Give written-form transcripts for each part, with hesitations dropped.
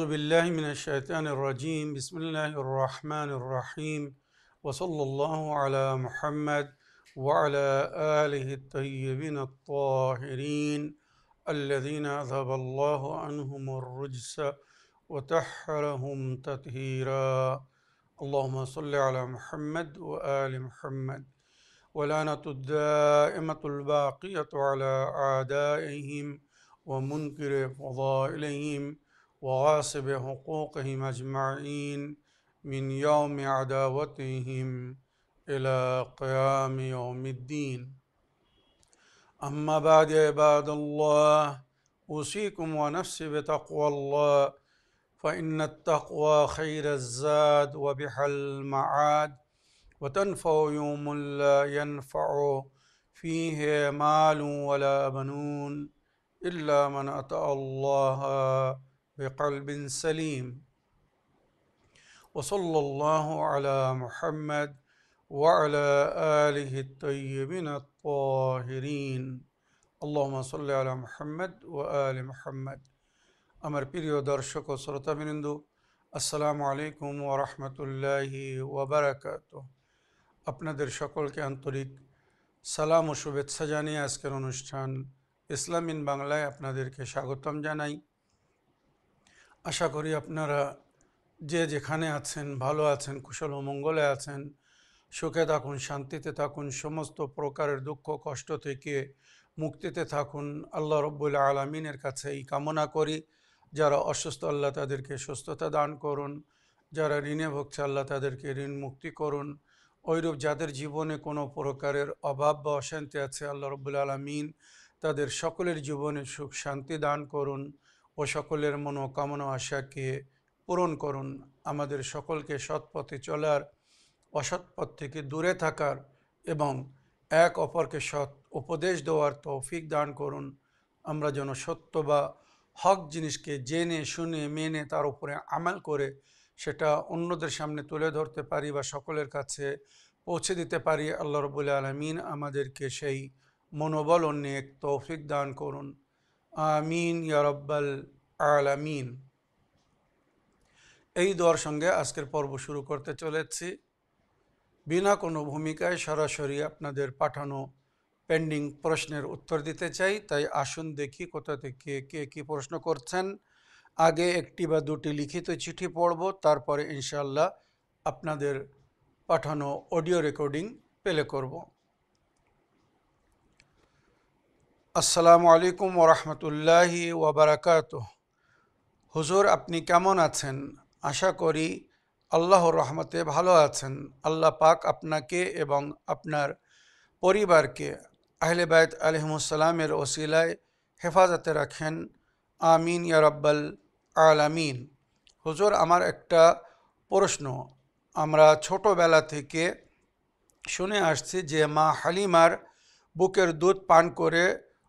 أعوذ بالله من الشيطان الرجيم بسم الله الرحمن الرحيم وصلى الله على محمد وعلى آله الطيبين الطاهرين الذين أذهب الله عنهم الرجس وطهرهم تطهيرا اللهم صل على محمد وآل محمد ولعنة الدائمة الباقية على أعدائهم ومنكر فضائلهم وغاصب حقوقهم أجمعين من يوم عداوتهم إلى قيام يوم الدين أما بعد عباد الله أوصيكم ونفسي بتقوى الله فإن التقوى خير الزاد وبها المعاد وتنفع يوم لا ينفع فيه مال ولا بنون إلا من أتى الله بقلب سليم وصلى الله على محمد وعلى آله الطيبين الطاهرين اللهم صل على محمد وآل محمد আমার প্রিয় দর্শক ও শ্রোতাবৃন্দ আসসালামু আলাইকুম ওয়া রাহমাতুল্লাহি ওয়া বারাকাতুহু আপনাদের সকলকে আন্তরিক সালাম ও শুভেচ্ছা জানিয়ে আজকের অনুষ্ঠান ইসলাম ইন বাংলায় আপনাদেরকে স্বাগতম জানাই। আশা করি আপনারা যে যেখানে আছেন ভালো আছেন, কুশল ও মঙ্গলে আছেন, সুখে থাকুন, শান্তিতে থাকুন, সমস্ত প্রকারের দুঃখ কষ্ট থেকে মুক্তিতে থাকুন। আল্লাহ রব্বুল আলামিনের কাছে এই কামনা করি। যারা অসুস্থ আল্লাহ তাদেরকে সুস্থতা দান করুন, যারা ঋণে ভুগছে আল্লাহ তাদেরকে ঋণ মুক্তি করুন। ওইরূপ যাদের জীবনে কোনো প্রকারের অভাব বা অশান্তি আছে আল্লাহ রব্বুল আলামিন তাদের সকলের জীবনে সুখ শান্তি দান করুন ও সকলের মনোকামনা আশাকে পূরণ করুন। আমাদের সকলকে সৎ পথে চলার, অসৎ পথ থেকে দূরে থাকার এবং এক অপরকে সৎ উপদেশ দেওয়ার তৌফিক দান করুন। আমরা যেন সত্য বা হক জিনিসকে জেনে শুনে মেনে তার উপরে আমাল করে সেটা অন্যদের সামনে তুলে ধরতে পারি বা সকলের কাছে পৌঁছে দিতে পারি। আল্লাহ রাব্বুল আলামিন আমাদেরকে সেই মনোবল ও নেক তৌফিক দান করুন। আমিন ইয়া রাব্বাল আলামিন। এই দোয়ার সঙ্গে আজকের পর্ব শুরু করতে চলেছি। বিনা কোনো ভূমিকায় সরাসরি আপনাদের পাঠানো পেন্ডিং প্রশ্নের উত্তর দিতে চাই। তাই আসুন দেখি কোথা থেকে কে কী প্রশ্ন করছেন। আগে একটি বা দুটি লিখিত চিঠি পড়ব, তারপরে ইনশাআল্লাহ আপনাদের পাঠানো অডিও রেকর্ডিং প্লে করব। আসসালামু আলাইকুম ওয়া রাহমাতুল্লাহি ওয়া বারাকাতুহু। হুজুর, আপনি কেমন আছেন? আশা করি আল্লাহর রহমতে ভালো আছেন। আল্লাহ পাক আপনাকে এবং আপনার পরিবারকে আহলে বাইত আলাইহিমুসসালামের ওসিলায় হেফাজতে রাখেন। আমিন ইয়া রাব্বাল আলামিন। হুজুর, আমার একটা প্রশ্ন। আমরা ছোটোবেলা থেকে শুনে আসছি যে মা হালিমার বুকের দুধ পান করে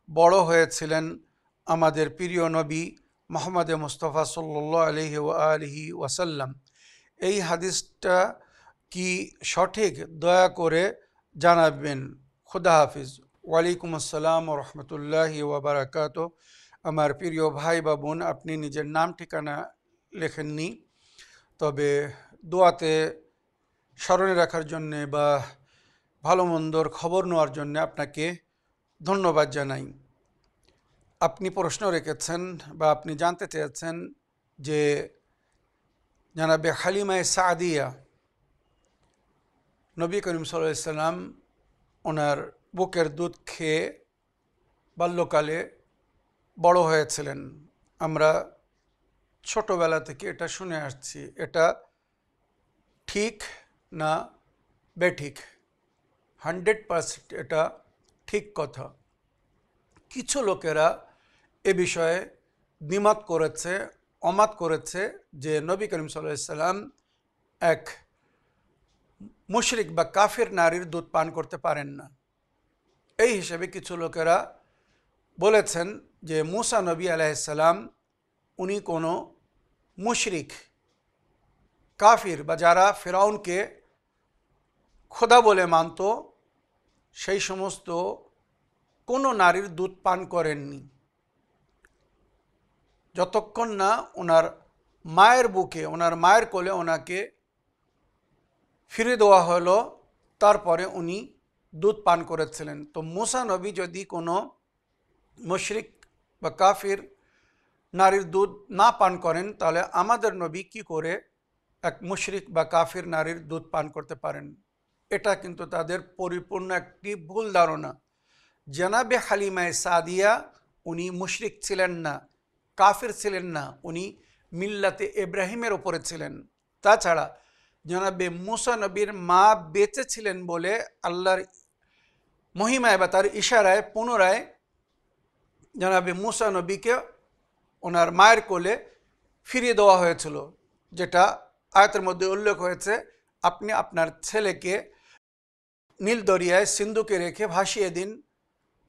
বড় হয়েছিলেন আমাদের প্রিয় নবী মুহাম্মদ মুস্তাফা সাল্লাল্লাহু আলাইহি ওয়া আলিহি ওয়াসাল্লাম। এই হাদিসটা কি সঠিক? দয়া করে জানাবেন। খুদা হাফিজ। ওয়ালাইকুম আসসালাম ওয়া রাহমাতুল্লাহি ওয়া বারাকাতুহু। আমার প্রিয় ভাই বা বোন, আপনি নিজের নাম ঠিকানা লেখেননি, তবে দোয়াতে স্মরণে রাখার জন্যে বা ভালো মন্দর খবর নেওয়ার জন্যে আপনাকে ধন্যবাদ জানাই। আপনি প্রশ্ন রেখেছেন বা আপনি জানতে চেয়েছেন যে জানাবে হালিমায়ে সাদিয়া নবী করিম সাল্লাল্লাহু আলাইহি সাল্লাম ওনার বুকের দুধ খেয়ে বাল্যকালে বড় হয়েছিলেন। আমরা ছোটোবেলা থেকে এটা শুনে আসছি। এটা ঠিক না বেঠিক? 100% এটা ঠিক কথা। কিছু লোকেরা এ বিষয়ে দ্বিমত করেছে, অমত করেছে যে নবী করিম সাল্লাল্লাহু আলাইহি সাল্লাম এক মুশরিক বা কাফির নারীর দুধ পান করতে পারেন না। এই হিসেবে কিছু লোকেরা বলেছেন যে মুসা নবী আলাইহিস সালাম উনি কোনো মুশরিক কাফির বা যারা ফেরাউনকে খোদা বলে মানত সেই সমস্ত কোনো নারীর দুধ পান করেননি যতক্ষণ না ওনার মায়ের বুকে, ওনার মায়ের কোলে ওনাকে ফিরে দেওয়া হলো, তারপরে উনি দুধ পান করেছিলেন। তো মুসা নবী যদি কোনো মুশরিক বা কাফির নারীর দুধ না পান করেন, তাহলে আমাদের নবী কি করে এক মুশরিক বা কাফির নারীর দুধ পান করতে পারেন? এটা কিন্তু তাদের পরিপূর্ণ একটি ভুল ধারণা। জনাবে হালিমায়ে সাদিয়া উনি মুশরিক ছিলেন না, কাফির ছিলেন না, উনি মিল্লাতে ইব্রাহিমের ওপরে ছিলেন। তাছাড়া জনাবে মুসা নবীর মা বেঁচে ছিলেন বলে আল্লাহর মহিমায় বা তার ইশারায় পুনরায় জনাবে মুসা নবীকে ওনার মায়ের কোলে ফিরিয়ে দেওয়া হয়েছিল, যেটা আয়াতের মধ্যে উল্লেখ হয়েছে, আপনি আপনার ছেলেকে নীল দরিয়ায় সিন্ধুকে রেখে ভাসিয়ে দিন,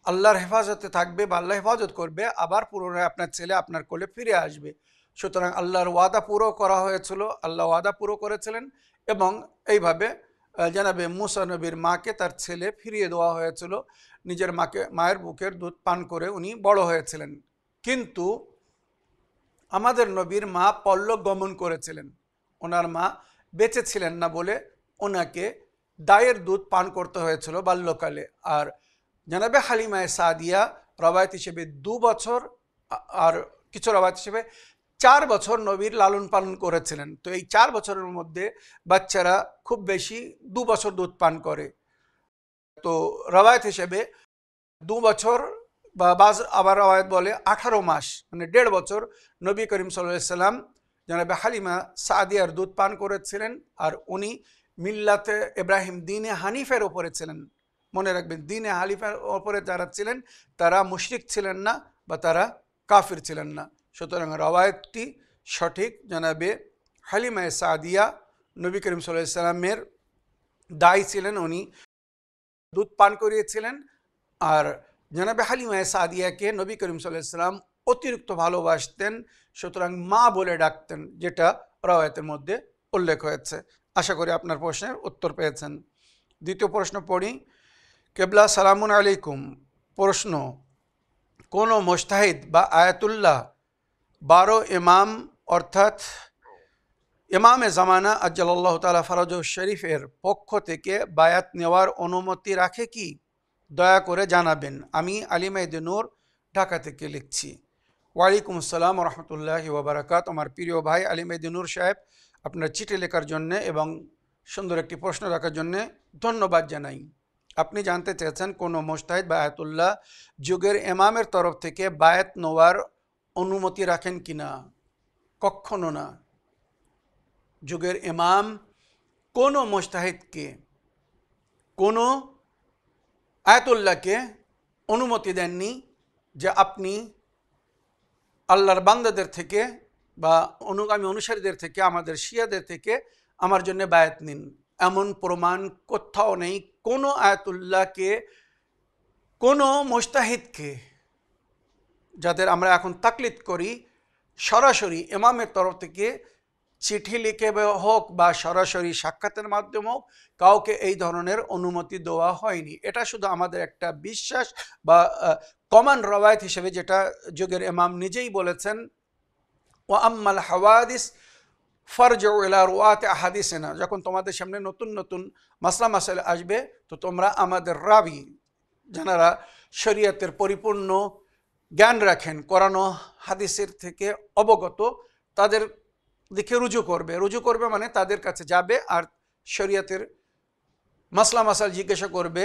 আল্লাহর হেফাজতে থাকবে বা আল্লাহ হেফাজত করবে, আবার পুনরায় আপনার ছেলে আপনার কোলে ফিরে আসবে। সুতরাং আল্লাহর ওয়াদা পুরো করা হয়েছিল, আল্লাহ ওয়াদা পুরো করেছিলেন, এবং এইভাবে জনাবে মুসা নবীর মাকে তার ছেলে ফিরিয়ে দেওয়া হয়েছিল। নিজের মায়ের বুকের দুধ পান করে উনি বড় হয়েছিলেন। কিন্তু আমাদের নবীর মা পরলোক গমন করেছিলেন, ওনার মা বেঁচে ছিলেন না বলে ওনাকে দায়ের দুধ পান করতে হয়েছিল বাল্যকালে। আর জনাবে হালিমায়ে সাদিয়া রবায়ত হিসেবে 2 বছর আর কিছু রবায়ত হিসেবে 4 বছর নবীর লালন পালন করেছিলেন। তো এই 4 বছরের মধ্যে বাচ্চারা খুব বেশি 2 বছর দুধ পান করে। তো রবায়ত হিসেবে 2 বছর বা আবার রবায়ত বলে 18 মাস, মানে 1.5 বছর নবী করিম সাল্লাল্লাহু আলাইহি সাল্লাম জনাবে হালিমা সাদিয়ার দুধ পান করেছিলেন। আর উনি মিল্লাতে ইব্রাহিম দিনে হানিফের ওপরে ছিলেন। মনে রাখবেন, দিনে হানিফের ওপরে যারা ছিলেন তারা মুশরিক ছিলেন না বা তারা কাফির ছিলেন না। সুতরাং রওয়ায়াতটি সঠিক। জনাবে হালিমায়ে সাদিয়া নবী করিম সাল্লাল্লাহু আলাইহি সাল্লামের দাই ছিলেন, উনি দুধ পান করিয়েছিলেন। আর জনাবে হালিমায়ে সাদিয়াকে নবী করিম সাল্লাল্লাহু আলাইহি সাল্লাম অতিরিক্ত ভালোবাসতেন, সুতরাং মা বলে ডাকতেন, যেটা রওয়ায়াতের মধ্যে উল্লেখ হয়েছে। আশা করি আপনার প্রশ্নের উত্তর পেয়েছেন। দ্বিতীয় প্রশ্ন পড়ি। কেবলা সালামুন আলাইকুম। প্রশ্ন, কোন মুজতাহিদ বা আয়াতুল্লাহ 12 ইমাম অর্থাৎ ইমামে জামানা আজ্জালাল্লাহু তাআলা ফরজহ শরীফের পক্ষ থেকে বায়াত নেওয়ার অনুমতি রাখে কি? দয়া করে জানাবেন। আমি আলী মেহেদী নূর, ঢাকা থেকে লিখছি। ওয়ালাইকুম আসসালাম রহমতুল্লাহি ওয়া বারাকাতুহু। আমার প্রিয় ভাই আলী মেহেদী নূর সাহেব, আপনার চিঠি লেখার জন্যে এবং সুন্দর একটি প্রশ্ন রাখার জন্যে ধন্যবাদ জানাই। আপনি জানতে চেয়েছেন কোনো মুজতাহিদ বা আয়াতুল্লাহ যুগের ইমামের তরফ থেকে বায়াত নেওয়ার অনুমতি রাখেন কিনা? কখনো না। যুগের ইমাম কোনো মুজতাহিদকে, কোনো আয়াতুল্লাহকে অনুমতি দেননি যে আপনি আল্লাহর বান্দাদের থেকে বা অনুগামী অনুসারীদের থেকে, আমাদের শিয়াদের থেকে আমার জন্য বায়াত নিন। এমন প্রমাণ কোথাও নেই। কোনো আয়াতুল্লাহকে, কোনো মুজতাহিদকে, যাদের আমরা এখন তাকলিদ করি, সরাসরি ইমামের তরফ থেকে চিঠি লিখে হোক বা সরাসরি সাক্ষাতের মাধ্যমে হোক, কাউকে এই ধরনের অনুমতি দেওয়া হয়নি। এটা শুধু আমাদের একটা বিশ্বাস বা কমন রওয়ায়াত হিসেবে, যেটা যুগের ইমাম নিজেই বলেছেন, ওয়া আম্মাল হাওয়াদিস ফারজিউ ইলা রুয়াতি আহাদিসিনা। যখন তোমাদের সামনে নতুন নতুন মাসলা মাসাইল আসবে, তো তোমরা আমাদের রাবি, যারা শরীয়তের পরিপূর্ণ জ্ঞান রাখেন, কোরআন ও হাদিসের থেকে অবগত, তাদের দিকে রুজু করবে মানে তাদের কাছে যাবে আর শরীয়তের মাসলা মাসাইল জিজ্ঞাসা করবে,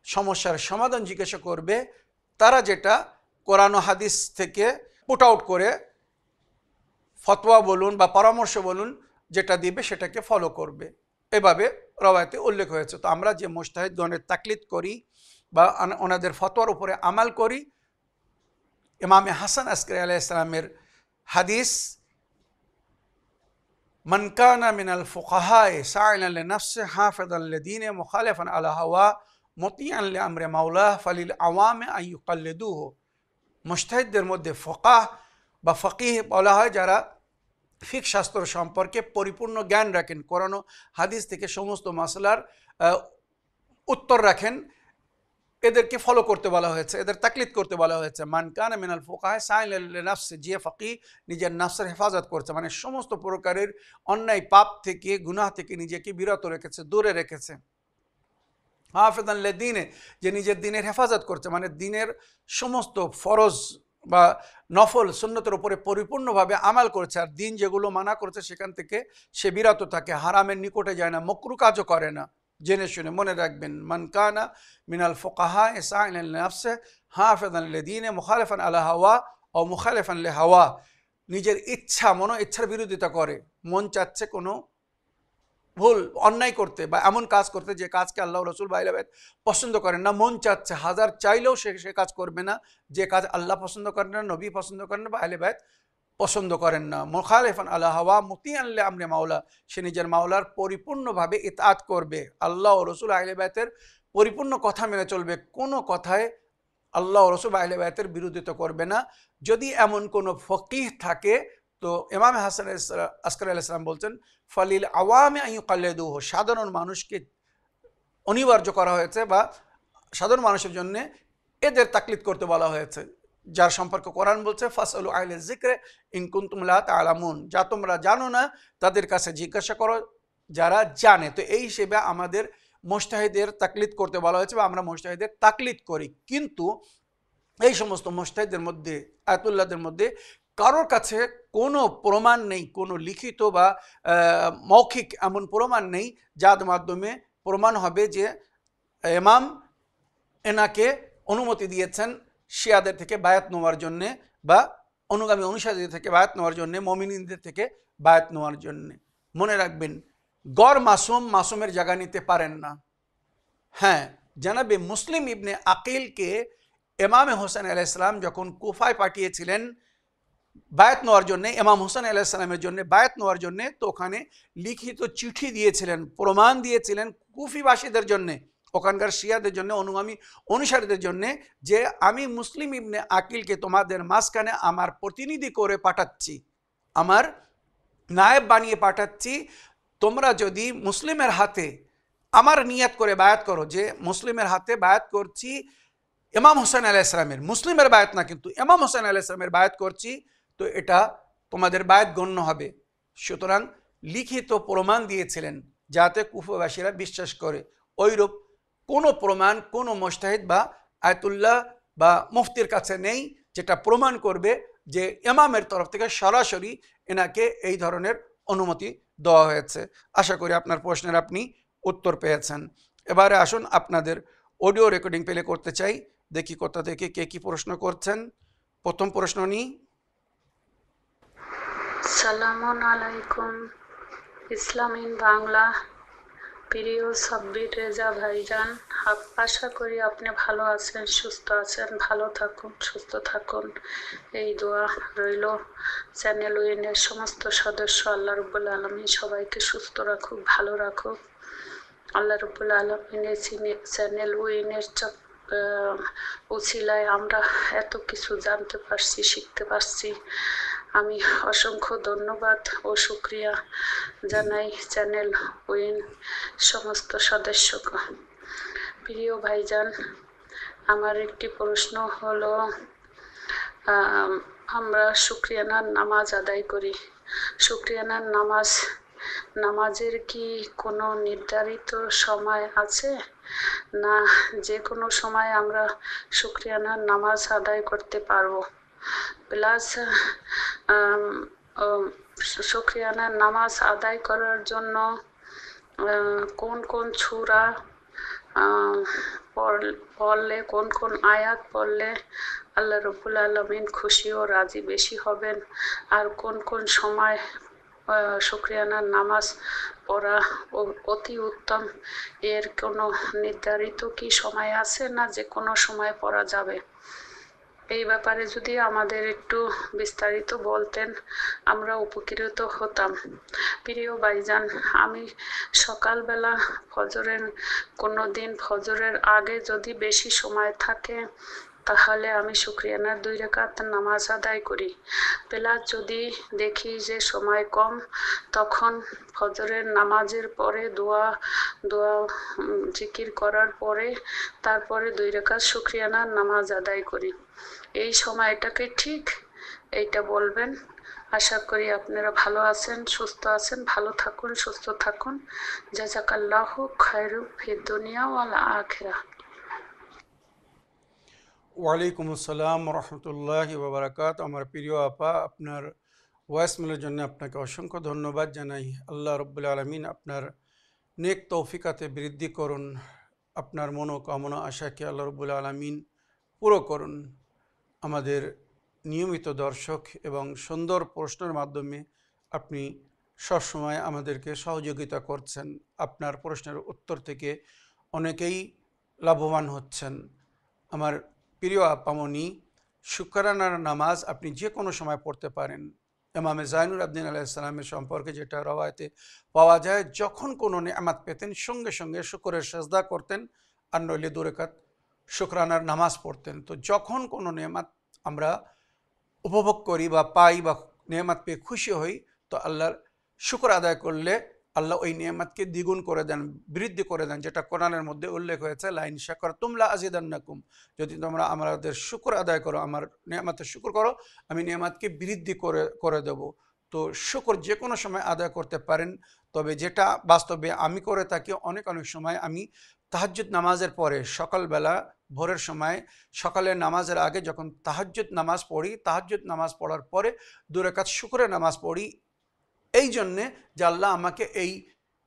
সমস্যার সমাধান জিজ্ঞাসা করবে। তারা যেটা কোরআন ও হাদিস থেকে পুট আউট করে ফতোয়া বলুন বা পরামর্শ বলুন, যেটা দিবে সেটাকে ফলো করবে। এভাবে রওয়ায়াতে উল্লেখ হয়েছে। তো আমরা যে মুজতাহিদগণের তাকলিদ করি বা ওনাদের ফতোয়ার উপরে আমাল করি, ইমামে হাসান আসকারী আলাইহিস সালামের হাদিস, মান কানা মিনাল ফুকাহায়ে সাইলান লিনাফসি হাফিযান লিদীনি মুখালিফান আলা হাওয়া মুতিআন লিআমরি মাওলাহ ফালিল আওয়ামি আন ইউকাল্লিদুহু। মুজতাহিদদের মধ্যে ফুকাহ বা ফকিহ বলা হয় যারা ফিকহ শাস্ত্র সম্পর্কে পরিপূর্ণ জ্ঞান রাখেন, কোরআন ও হাদিস থেকে সমস্ত মাসলার উত্তর রাখেন। এদেরকে ফলো করতে বলা হয়েছে, এদের তাকলিদ করতে বলা হয়েছে। মান কানা মিনাল ফুকাহা সাইলাল লিনাফসি, যে ফাকি নিজের নাফসের হেফাজত করছে, মানে সমস্ত প্রকারের অন্যায় পাপ থেকে, গুনাহ থেকে নিজেকে বিরত রেখেছে, দূরে রেখেছে। হাফেজান লিদ্দীনে, যে নিজের দিনের হেফাজত করছে, মানে দিনের সমস্ত ফরজ বা নফল সুন্নতের উপরে পরিপূর্ণভাবে আমাল করছে, আর দিন যেগুলো মানা করছে সেখান থেকে সে বিরত থাকে, হারামের নিকটে যায় না, মকরু কাজও করে না। জেনে শুনে মনে রাখবেন, মান কানা মিনাল ফুকাহা সাইলান লিনাফসি হাফেজান লিদ্দীনে মুখালিফান আলা হাওয়া ও মুখালিফান লিহাওয়া, নিজের ইচ্ছা, মনো ইচ্ছার বিরোধিতা করে, মন চাচ্ছে কোনো ভুল অন্যায় করতে বা এমন কাজ করতে যে কাজকে আল্লাহ রসুল বা আহলে বাইত পছন্দ করেন না, মন চাচ্ছে, হাজার চাইলেও সে কাজ করবে না যে কাজ আল্লাহ পছন্দ করেন না, নবী পছন্দ করেন না, বা আহলে বাইত পছন্দ করেন না। মুখালিফান আলা হাওয়া মুতিআন লি আমরি মাওলা, সে নিজের মাওলার পরিপূর্ণভাবে ইতাআত করবে, আল্লাহ ও রসুল আহলে বাইতের পরিপূর্ণ কথা মেনে চলবে, কোনো কথায় আল্লাহ ও রসুল আহলে বাইতের বিরোধিতা করবে না। যদি এমন কোনো ফকিহ থাকে, তো ইমাম হাসান আসকারী আলাইহিস সালাম বলছেন, ফালিল আওয়ামে আইয়ুকাল্লিদুহু, সাধারণ মানুষকে অনিবার্য করা হয়েছে বা সাধারণ মানুষের জন্য এদের তাকলিদ করতে বলা হয়েছে, যার সম্পর্কে কোরআন বলছে ফাসআলু আহলা যিকরি ইন কুনতুম লা তা'লামুন, যা তোমরা জানো না তাদের কাছে জিজ্ঞাসা করো যারা জানে। তো এই হিসেবে আমাদের মুজতাহিদের তাকলিদ করতে বলা হয়েছে বা আমরা মুজতাহিদের তাকলিদ করি, কিন্তু এই সমস্ত মুজতাহিদের মধ্যে, আয়াতুল্লাহদের মধ্যে কারোর কাছে কোনো প্রমাণ নেই, কোনো লিখিত বা মৌখিক এমন প্রমাণ নেই যার মাধ্যমে প্রমাণ হবে যে ইমাম এনাকে অনুমতি দিয়েছেন শিয়াদের থেকে বায়াত নেওয়ার জন্যে বা অনুগামী অনুসারীদের থেকে বায়াত নেওয়ার জন্যে, মুমিনদের থেকে বায়াত নেওয়ার জন্যে। মনে রাখবেন, গড় মাসুম মাসুমের জায়গা নিতে পারেন না। হ্যাঁ, জানাবে মুসলিম ইবনে আকিলকে ইমাম হোসেন আলাইহিস সালাম যখন কুফায় পাঠিয়েছিলেন বায়াত নেওয়ার জন্যে, ইমাম হোসেন আলাইহিস সালামের জন্য বায়াত নেওয়ার জন্যে, তো ওখানে লিখিত চিঠি দিয়েছিলেন, প্রমাণ দিয়েছিলেন কুফিবাসীদের জন্যে, ওখানকার শিয়াদের জন্য, অনুগামী অনুসারীদের জন্যে, যে আমি মুসলিম ইবনে আকিলকে তোমাদের মাঝখানে আমার প্রতিনিধি করে পাঠাচ্ছি, আমার নায়েব বানিয়ে পাঠাচ্ছি। তোমরা যদি মুসলিমের হাতে আমার নিয়াত করে বায়াত করো, যে মুসলিমের হাতে বায়াত করছি ইমাম হোসেন আলাইহিস সালামের, মুসলিমের বায়াত না কিন্তু ইমাম হোসেন আলাইহিস সালামের বায়াত করছি, তো এটা তোমাদের বায়াত গণ্য হবে। সুতরাং লিখিত প্রমাণ দিয়েছিলেন যাতে কুফাবাসীরা বিশ্বাস করে। ওইরূপ কোনো প্রমাণ কোনো মুজতাহিদ বা আয়াতুল্লাহ বা মুফতির কাছে নেই যেটা প্রমাণ করবে যে ইমামের তরফ থেকে সরাসরি এনাকে এই ধরনের অনুমতি দেওয়া হয়েছে। আশা করি আপনার প্রশ্নের আপনি উত্তর পেয়েছেন। এবারে আসুন আপনাদের অডিও রেকর্ডিং প্লে করতে চাই, দেখি কোথা থেকে কে কি প্রশ্ন করছেন। প্রথম প্রশ্ন নিই। সালামুন আলাইকুম, ইসলাম ইন বাংলা। প্রিয় সাব্বির রেজা ভাইজান, আশা করি আপনি ভালো আছেন, সুস্থ আছেন। ভালো থাকুন, সুস্থ থাকুন, এই দোয়া রইল। চ্যানেল উইনের সমস্ত সদস্য, আল্লাহ রাব্বুল আলামিন সবাইকে সুস্থ রাখুক, ভালো রাখুক। আল্লাহ রাব্বুল আলামিনের চ্যানেল উইনের উছিলায় আমরা এত কিছু জানতে পারছি, শিখতে পারছি। আমি অসংখ্য ধন্যবাদ ও শুকরিয়া জানাই চ্যানেল উইন সমস্ত সদস্যকে। প্রিয় ভাইজান, আমার একটি প্রশ্ন হলো, আমরা শুকরিয়ানার নামাজ আদায় করি। শুকরিয়ানার নামাজের কি কোনো নির্ধারিত সময় আছে, না যে কোনো সময় আমরা শুকরিয়ানার নামাজ আদায় করতে পারবো? প্লাস শুকরিয়ানার নামাজ আদায় করার জন্য কোন কোন সূরা পড়লে, কোন কোন আয়াত পড়লে আল্লাহ রাব্বুল আলামিন খুশি ও রাজি বেশি হবেন, আর কোন কোন সময় শুকরিয়ানার নামাজ পড়া অতি উত্তম, এর কোনো নির্ধারিত কি সময় আছে, না যে কোনো সময় পড়া যাবে? এই ব্যাপারে যদি আমাদের একটু বিস্তারিত বলতেন, আমরা উপকৃত হতাম। প্রিয় ভাইজান, আমি সকালবেলা কোনো দিন ফজরের আগে যদি বেশি সময় থাকে, তাহলে আমি শুকরিয়ানার 2 রাকাত নামাজ আদায় করি। প্লাস যদি দেখি যে সময় কম, তখন ফজরের নামাজের পরে দোয়া দোয়া জিকির করার পরে তারপরে 2 রাকাত শুকরিয়ানার নামাজ আদায় করি। এই সময়টাকে ঠিক এইটা বলবেন। আশা করি আপনারা ভালো আছেন, সুস্থ আছেন। ভালো থাকুন, সুস্থ থাকুন। জাযাকাল্লাহু খায়রুন ফিদ দুনিয়া ওয়াল আখিরাহ। ওয়ালাইকুম আসসালাম রহমতুল্লাহি ওয়া বারাকাতুহু। আমার প্রিয় আপা, আপনার ভয়েসমেলের জন্য আপনাকে অসংখ্য ধন্যবাদ জানাই। আল্লাহ রব্বুল আলামিন আপনার নেক তৌফিকাতে বৃদ্ধি করুন, আপনার মনোকামনা আশাকে আল্লাহ রব্বুল আলামিন পুরো করুন। আমাদের নিয়মিত দর্শক এবং সুন্দর প্রশ্নের মাধ্যমে আপনি সবসময় আমাদেরকে সহযোগিতা করছেন। আপনার প্রশ্নের উত্তর থেকে অনেকেই লাভবান হচ্ছেন। আমার প্রিয় আপামনি, শুকরানার নামাজ আপনি যে কোনো সময় পড়তে পারেন। ইমামে জাইনুল আবদিন আলাইহিস সালামের সম্পর্কে যেটা রওয়ায়াতে পাওয়া যায়, যখন কোনো নেয়ামত পেতেন সঙ্গে সঙ্গে শুকরের সেজদা করতেন, আর নইলে 2 রাকাত শুকরানার নামাজ পড়তেন। তো যখন কোনো নেয়ামত আমরা উপভোগ করি বা পাই বা নেয়ামত পেয়ে খুশি হই, তো আল্লাহর শুকর আদায় করলে আল্লাহ ওই নেয়ামতকে দ্বিগুণ করে দেন, বৃদ্ধি করে দেন, যেটা কোরআনের মধ্যে উল্লেখ হয়েছে, লাইন শাকারতুম লা আযিদান্নাকুম, যদি তোমরা আমাদের শুকর আদায় করো, আমার নেয়ামতের শুকর করো, আমি নেয়ামতকে বৃদ্ধি করে দেব। তো শুকর যে কোনো সময় আদায় করতে পারেন। তবে যেটা বাস্তবে আমি করে থাকি, অনেক সময় আমি তাহাজ্জুদ নামাজের পরে সকালবেলা ভোরের সময় সকালের নামাজের আগে যখন তাহাজ্জুদ নামাজ পড়ি, তাহাজ্জুদ নামাজ পড়ার পরে 2 রাকাত শুকরের নামাজ পড়ি, এই জন্যে যে আল্লাহ আমাকে এই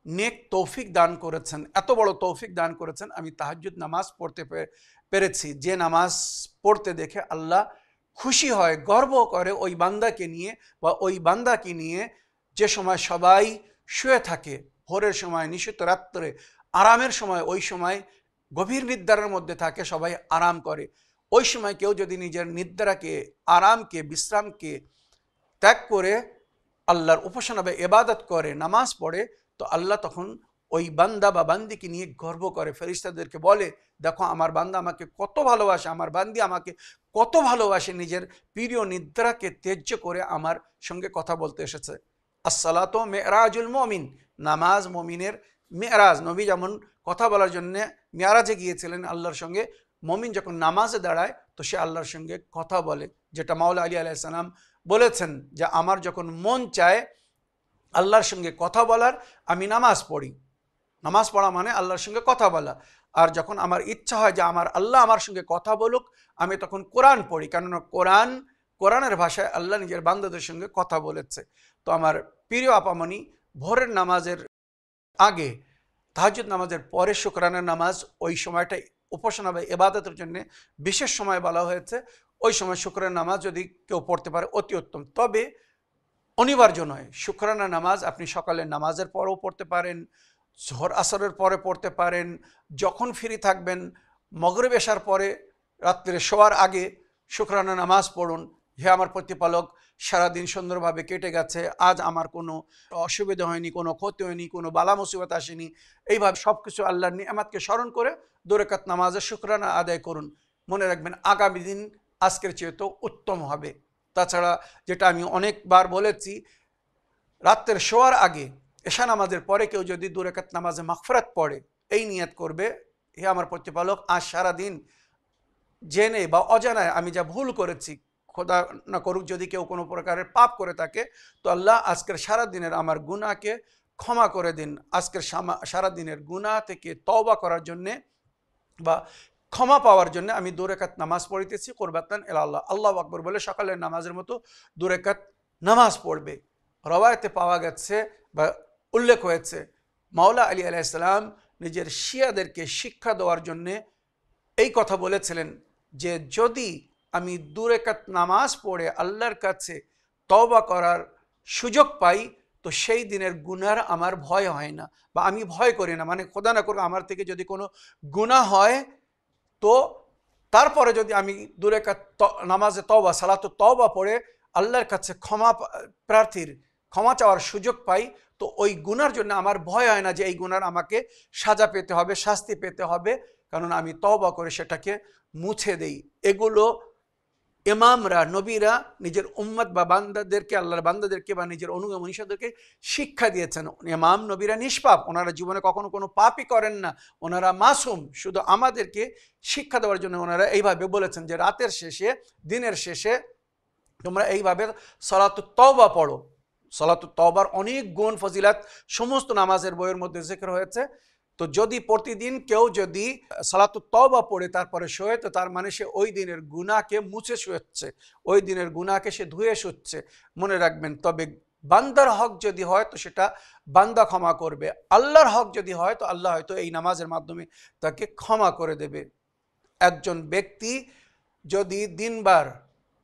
নেক তৌফিক দান করেছেন, এত বড় তৌফিক দান করেছেন, আমি তাহাজ্জুদ নামাজ পড়তে পেরেছি। যে নামাজ পড়তে দেখে আল্লাহ খুশি হয়, গর্ব করে ওই বান্দাকে নিয়ে বা ওই বান্দাকে নিয়ে, যে সময় সবাই শুয়ে থাকে, ভোরের সময়, নিশিত রাত্রে, আরামের সময়, ওই সময় গভীর নিদ্রার মধ্যে থাকে, সবাই আরাম করে। ওই সময় কেউ যদি নিজের নিদ্রাকে, আরামকে, বিশ্রামকে ত্যাগ করে আল্লাহর উপাসনা বা ইবাদত করে, নামাজ পড়ে, তো আল্লাহ তখন ওই বান্দা বা বান্দিকে নিয়ে গর্ব করে, ফেরেশতাদেরকে বলে, দেখো আমার বান্দা আমাকে কত ভালোবাসে, আমার বান্দি আমাকে কত ভালোবাসে, নিজের প্রিয় নিদ্রাকে ত্যায্য করে আমার সঙ্গে কথা বলতে এসেছে। আসসালাতু মেরাজুল মুমিন, নামাজ মুমিনের মেরাজ। নবী যেমন কথা বলার জন্য মেরাজে গিয়েছিলেন আল্লাহর সঙ্গে, মুমিন যখন নামাজে দাঁড়ায় তো সে আল্লাহর সঙ্গে কথা বলে, যেটা মাওলা আলী আলাইহিস সালাম বলেছেন যে আমার যখন মন চায় আল্লাহর সঙ্গে কথা বলার, আমি নামাজ পড়ি। নামাজ পড়া মানে আল্লাহর সঙ্গে কথা বলা। আর যখন আমার ইচ্ছা হয় যে আমার আল্লাহ আমার সঙ্গে কথা বলুক, আমি তখন কোরআন পড়ি, কেননা কোরআনের ভাষায় আল্লাহ নিজের বান্দাদের সঙ্গে কথা বলেছে। তো আমার প্রিয় আপামনি, ভোরের নামাজের আগে, তাহাজ্জুদ নামাজের পরে শুকরানার নামাজ, ওই সময়টা উপাসনা বা ইবাদতের জন্য বিশেষ সময় বলা হয়েছে। ওই সময় শুকরানার নামাজ যদি কেউ পড়তে পারে অতি উত্তম। তবে অনিবার্য নয়, শুকরানার নামাজ আপনি সকালের নামাজের পরেও পড়তে পারেন, জোহর আসরের পরে পড়তে পারেন, যখন ফ্রি থাকবেন, মাগরিব এশার পরে, রাত্রে শোয়ার আগে শুকরানার নামাজ পড়ুন। হে আমার প্রতিপালক, সারাদিন সুন্দরভাবে কেটে গেছে, আজ আমার কোনো অসুবিধা হয়নি, কোনো ক্ষতি হয়নি, কোনো বালা মুসিবত আসেনি, এইভাবে সব কিছু আল্লাহর নিয়ামতকে স্মরণ করে 2 রাকাত নামাজের শুকরানা আদায় করুন। মনে রাখবেন আগামী দিন আজকের চেয়েও উত্তম হবে। তাছাড়া যেটা আমি অনেকবার বলেছি, রাত্রের শোয়ার আগে এশা নামাজের পরে কেউ যদি 2 রাকাত নামাজে মাগফিরাত পড়ে, এই নিয়ত করবে, হে আমার প্রতিপালক, আজ সারাদিন জেনে বা অজানায় আমি যা ভুল করেছি, খোদা না করুক যদি কেউ কোনো প্রকারের পাপ করে থাকে, তো আল্লাহ আজকের সারাদিনের আমার গুনাহকে ক্ষমা করে দিন। আজকের সারাদিনের গুনাহ থেকে তওবা করার জন্যে বা ক্ষমা পাওয়ার জন্য আমি 2 রাকাত নামাজ পড়িতেছি, কুরবাতান ইলাল্লাহ, আল্লাহু আকবার বলে সকালের নামাজের মতো 2 রাকাত নামাজ পড়বে। রওয়ায়াতে পাওয়া গেছে বা উল্লেখ হয়েছে, মাওলা আলী আলাইহিস সালাম নিজের শিয়াদেরকে শিক্ষা দেওয়ার জন্যে এই কথা বলেছিলেন যে যদি আমি 2 রাকাত নামাজ পড়ে আল্লাহর কাছে তওবা করার সুযোগ পাই, তো সেই দিনের গুনার আমার ভয় হয় না, বা আমি ভয় করি না। মানে খোদা না করুক আমার থেকে যদি কোনো গুনাহ হয়, তো তারপরে যদি আমি 2 রাকাত নামাজে তওবা, সালাতুত তওবা পড়ে আল্লাহর কাছে ক্ষমা চাওয়ার সুযোগ পাই, তো ওই গুনার জন্য আমার ভয় হয় না যে এই গুনার আমাকে সাজা পেতে হবে, শাস্তি পেতে হবে, কারণ আমি তওবা করে সেটাকে মুছে দেই। এগুলো ইমামরা নবীরা নিজের উম্মত বা বান্দাদেরকে, আল্লাহর বান্দাদেরকে বা নিজের অনুগামীদেরকে শিক্ষা দিয়েছেন। ইমাম নবীরা নিষ্পাপ, ওনারা জীবনে কখনো কোনো পাপই করেন না, ওনারা মাসুম। শুধু আমাদেরকে শিক্ষা দেওয়ার জন্য ওনারা এইভাবে বলেছেন যে রাতের শেষে, দিনের শেষে তোমরা এইভাবে সালাতুত তওবা পড়ো। সালাতুত তওবার অনেক গুণ ফজিলাত সমস্ত নামাজের বইয়ের মধ্যে জিকির হয়েছে। তো যদি প্রতিদিন কেউ যদি সালাতুত তওবা পড়ে তারপরে শোয়ে, তো তার মানে সে ওই দিনের গুনাহকে মুছে শুচ্ছে, ওই দিনের গুনাহকে সে ধুয়ে শুচ্ছে। মনে রাখবেন, তবে বান্দার হক যদি হয় তো সেটা বান্দা ক্ষমা করবে, আল্লাহর হক যদি হয় তো আল্লাহ হয়তো এই নামাজের মাধ্যমে তাকে ক্ষমা করে দেবে। একজন ব্যক্তি যদি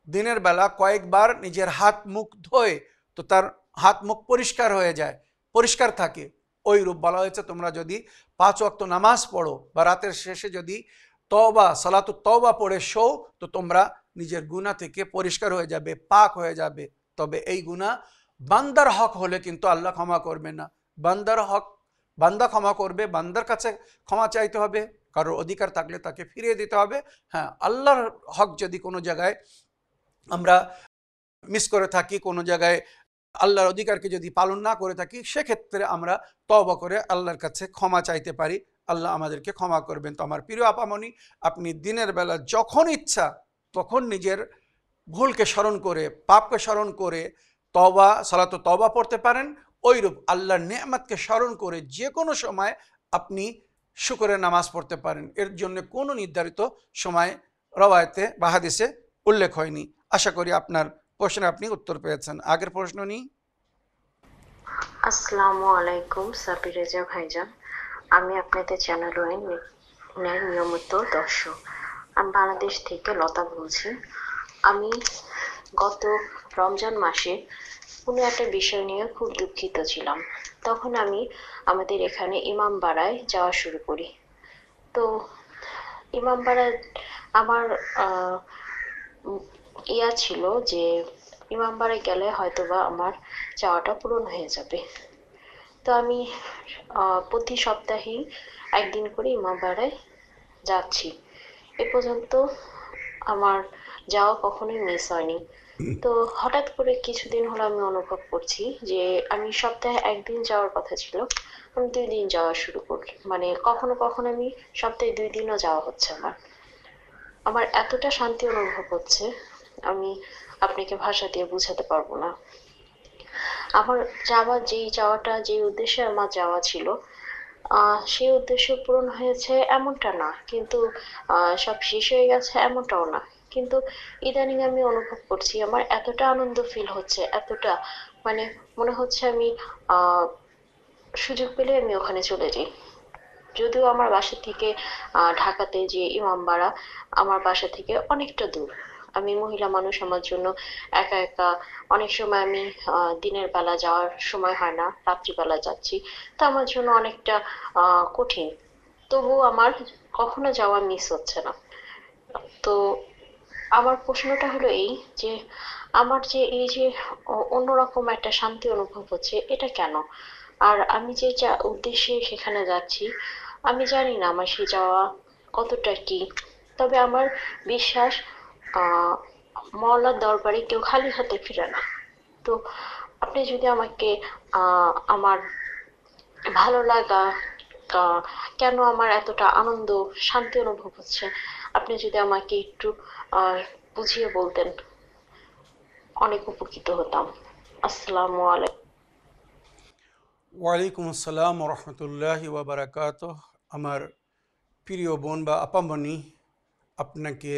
দিনের বেলা কয়েকবার নিজের হাত মুখ ধোয় তো তার হাত মুখ পরিষ্কার হয়ে যায়, পরিষ্কার থাকে। ওই রূপ বলা হয়েছে তোমরা যদি 5 ওয়াক্ত নামাজ পড়ো বা রাতের শেষে যদি সালাতুত তওবা পড়ে শো, তো তোমরা নিজের গুনাহ থেকে পরিষ্কার হয়ে যাবে, পাক হয়ে যাবে। তবে এই গুনাহ বান্দার হক হলে কিন্তু আল্লাহ ক্ষমা করবে না। বান্দার হক বান্দা ক্ষমা করবে, বান্দার কাছে ক্ষমা চাইতে হবে, কারোর অধিকার থাকলে তাকে ফিরিয়ে দিতে হবে। হ্যাঁ, আল্লাহর হক যদি কোনো জায়গায় আমরা মিস করে থাকি, কোনো জায়গায় আল্লাহর অধিকারকে যদি পালন না করে থাকি, সেক্ষেত্রে আমরা তওবা করে আল্লাহর কাছে ক্ষমা চাইতে পারি। আল্লাহ আমাদেরকে ক্ষমা করবেন। তো আমার প্রিয় আপামনি, আপনি দিনের বেলা যখন ইচ্ছা তখন নিজের ভুলকে স্মরণ করে, পাপকে স্মরণ করে সালাতুত তওবা পড়তে পারেন। ওইরূপ আল্লাহর নেয়ামতকে স্মরণ করে যে কোনো সময় আপনি শুকরের নামাজ পড়তে পারেন। এর জন্য কোনো নির্ধারিত সময় রওয়ায়েতে বা হাদিসে উল্লেখ হয়নি। আশা করি আপনার প্রশ্নে আপনি উত্তর পেয়েছেন। আগের প্রশ্ন নিই। আসসালামু আলাইকুম সাবির রেজা ভাইজান, আমি আপনাদের চ্যানেল ওয়াইনের নিয়মিত দর্শক। আমি বাংলাদেশ থেকে লতা বলছি। আমি গত রমজান মাসে কোনো একটা বিষয় নিয়ে খুব দুঃখিত ছিলাম। তখন আমি আমাদের এখানে ইমামবাড়ায় যাওয়া শুরু করি। তো ইমামবাড়ায় আমার ছিল যে ইমামবাড়ায় গেলে হয়তোবা আমার চাওয়াটা পূরণ হয়ে যাবে। তো আমি প্রতি সপ্তাহেই একদিন করে ইমামবাড়ায় যাচ্ছি। এ পর্যন্ত আমার যাওয়া কখনোই মিস হয়নি। তো হঠাৎ করে কিছুদিন হলো আমি অনুভব করছি যে আমি সপ্তাহে একদিন যাওয়ার কথা ছিল, আমি 2 দিন যাওয়া শুরু করি। মানে কখনো কখনো আমি সপ্তাহে 2 দিনও যাওয়া হচ্ছে আমার এতটা শান্তি অনুভব হচ্ছে, আমি আপনাকে ভাষা দিয়ে বোঝাতে পারবো না। আমার যাওয়াটা যে উদ্দেশ্যে আমার যাওয়া ছিল, সেই উদ্দেশ্য পূরণ হয়েছে এমনটা না, কিন্তু সব শেষ হয়ে গেছে এমনটাও না। কিন্তু ইদানিং আমি অনুভব করছি আমার এতটা আনন্দ ফিল হচ্ছে, এতটা মানে মনে হচ্ছে আমি সুযোগ পেলে আমি ওখানে চলে যাই। যদিও আমার বাসা থেকে ঢাকাতে যে ইমামবাড়া আমার বাসা থেকে অনেকটা দূর। আমি মহিলা মানুষ, আমার জন্য একা একা অনেক সময় আমি দিনের বেলা যাওয়ার সময় হয় না, রাত্রিবেলা যাচ্ছি, তা আমার জন্য অনেকটা কঠিন। তবুও আমার কখনো যাওয়া মিস হচ্ছে না। তো আমার প্রশ্নটা হলো এই যে আমার যে এই যে অন্যরকম একটা শান্তি অনুভব হচ্ছে, এটা কেন? আর আমি যে উদ্দেশ্যে সেখানে যাচ্ছি, আমি জানি না আমার সে যাওয়া কতটা কি। তবে আমার বিশ্বাস মওলার দরবারে কেউ খালি হাতে ফিরে না। তো আপনি যদি আমাকে আমার ভালো লাগা, কেন আমার এতটা আনন্দ শান্তি অনুভব হচ্ছে, আপনি যদি আমাকে একটু বুঝিয়ে বলতেন, অনেক উপকৃত হতাম। আসসালামু আলাইকুম। ওয়ালাইকুম আসসালাম রহমতুল্লাহি ওয়া বারাকাতুহু। আমার প্রিয় বোন বা আপামনি, আপনাকে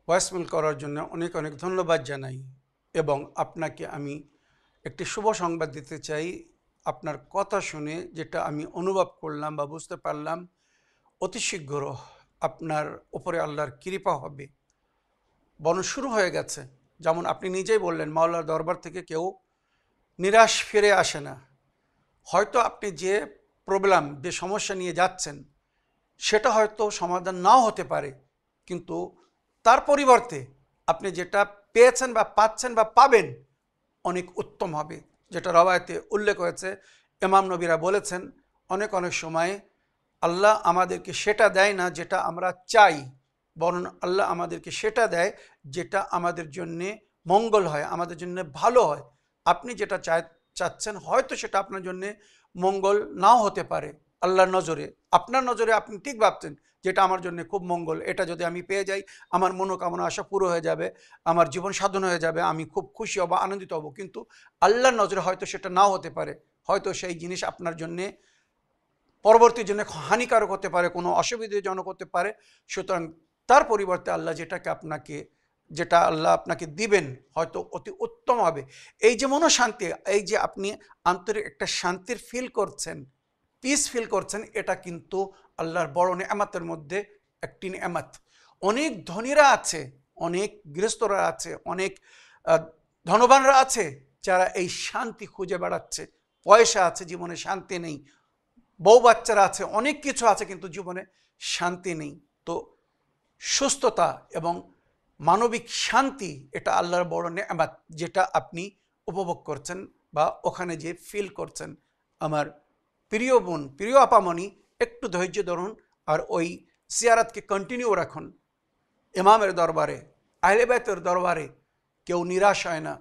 ভয়েসমেল করার জন্য অনেক অনেক ধন্যবাদ জানাই। এবং আপনাকে আমি একটি শুভ সংবাদ দিতে চাই। আপনার কথা শুনে যেটা আমি অনুভব করলাম বা বুঝতে পারলাম, অতি শীঘ্র আপনার উপরে আল্লাহর কৃপা হবে, বরং শুরু হয়ে গেছে। যেমন আপনি নিজেই বললেন, মাওলার দরবার থেকে কেউ নিরাশ ফিরে আসে না। হয়তো আপনি যে প্রবলেম, যে সমস্যা নিয়ে যাচ্ছেন, সেটা হয়তো সমাধান নাও হতে পারে, কিন্তু তার পরিবর্তে আপনি যেটা পেয়েছেন বা পাচ্ছেন বা পাবেন অনেক উত্তম হবে। যেটা রওয়ায়েতে উল্লেখ হয়েছে, ইমাম নবীরা বলেছেন, অনেক অনেক সময় আল্লাহ আমাদেরকে সেটা দেয় না যেটা আমরা চাই, বরং আল্লাহ আমাদেরকে সেটা দেয় যেটা আমাদের জন্যে মঙ্গল হয়, আমাদের জন্য ভালো হয়। আপনি যেটা চাচ্ছেন হয়তো সেটা আপনার জন্যে মঙ্গল নাও হতে পারে আল্লাহর নজরে। আপনার নজরে আপনি ঠিক ভাবছেন যেটা আমার জন্য খুব মঙ্গল, এটা যদি আমি পেয়ে যাই আমার মনোকামনা আশা পুরো হয়ে যাবে, আমার জীবন সাধন হয়ে যাবে, আমি খুব খুশি হব, আনন্দিত হব। কিন্তু আল্লাহর নজরে হয়তো সেটা নাও হতে পারে, হয়তো সেই জিনিস আপনার জন্যে পরবর্তী জন্য হানিকারক হতে পারে, কোনো অসুবিধাজনক হতে পারে। সুতরাং তার পরিবর্তে আল্লাহ যেটা আল্লাহ আপনাকে দিবেন হয়তো অতি উত্তম হবে। এই যে মনোশান্তি, এই যে আপনি আন্তরিক একটা শান্তির ফিল করছেন, পিস ফিল করছেন, এটা কিন্তু আল্লাহর বড় নেয়ামতের মধ্যে একটি নেয়ামত। অনেক ধনীরা আছে, অনেক গৃহস্থরা আছে, অনেক ধনবানরা আছে যারা এই শান্তি খুঁজে বেড়াচ্ছে। পয়সা আছে, জীবনে শান্তি নেই। বউ বাচ্চারা আছে, অনেক কিছু আছে, কিন্তু জীবনে শান্তি নেই। তো সুস্থতা এবং মানবিক শান্তি এটা আল্লাহর বড় নেয়ামত, যেটা আপনি উপভোগ করছেন বা ওখানে যে ফিল করছেন। আমার প্রিয় বোন, প্রিয় আপামনি, একটু ধৈর্য ধরুন আর ওই জিয়ারতকে কন্টিনিউ রাখুন। ইমামের দরবারে, আহলে বাইতের দরবারে কেউ নিরাশ হয় না।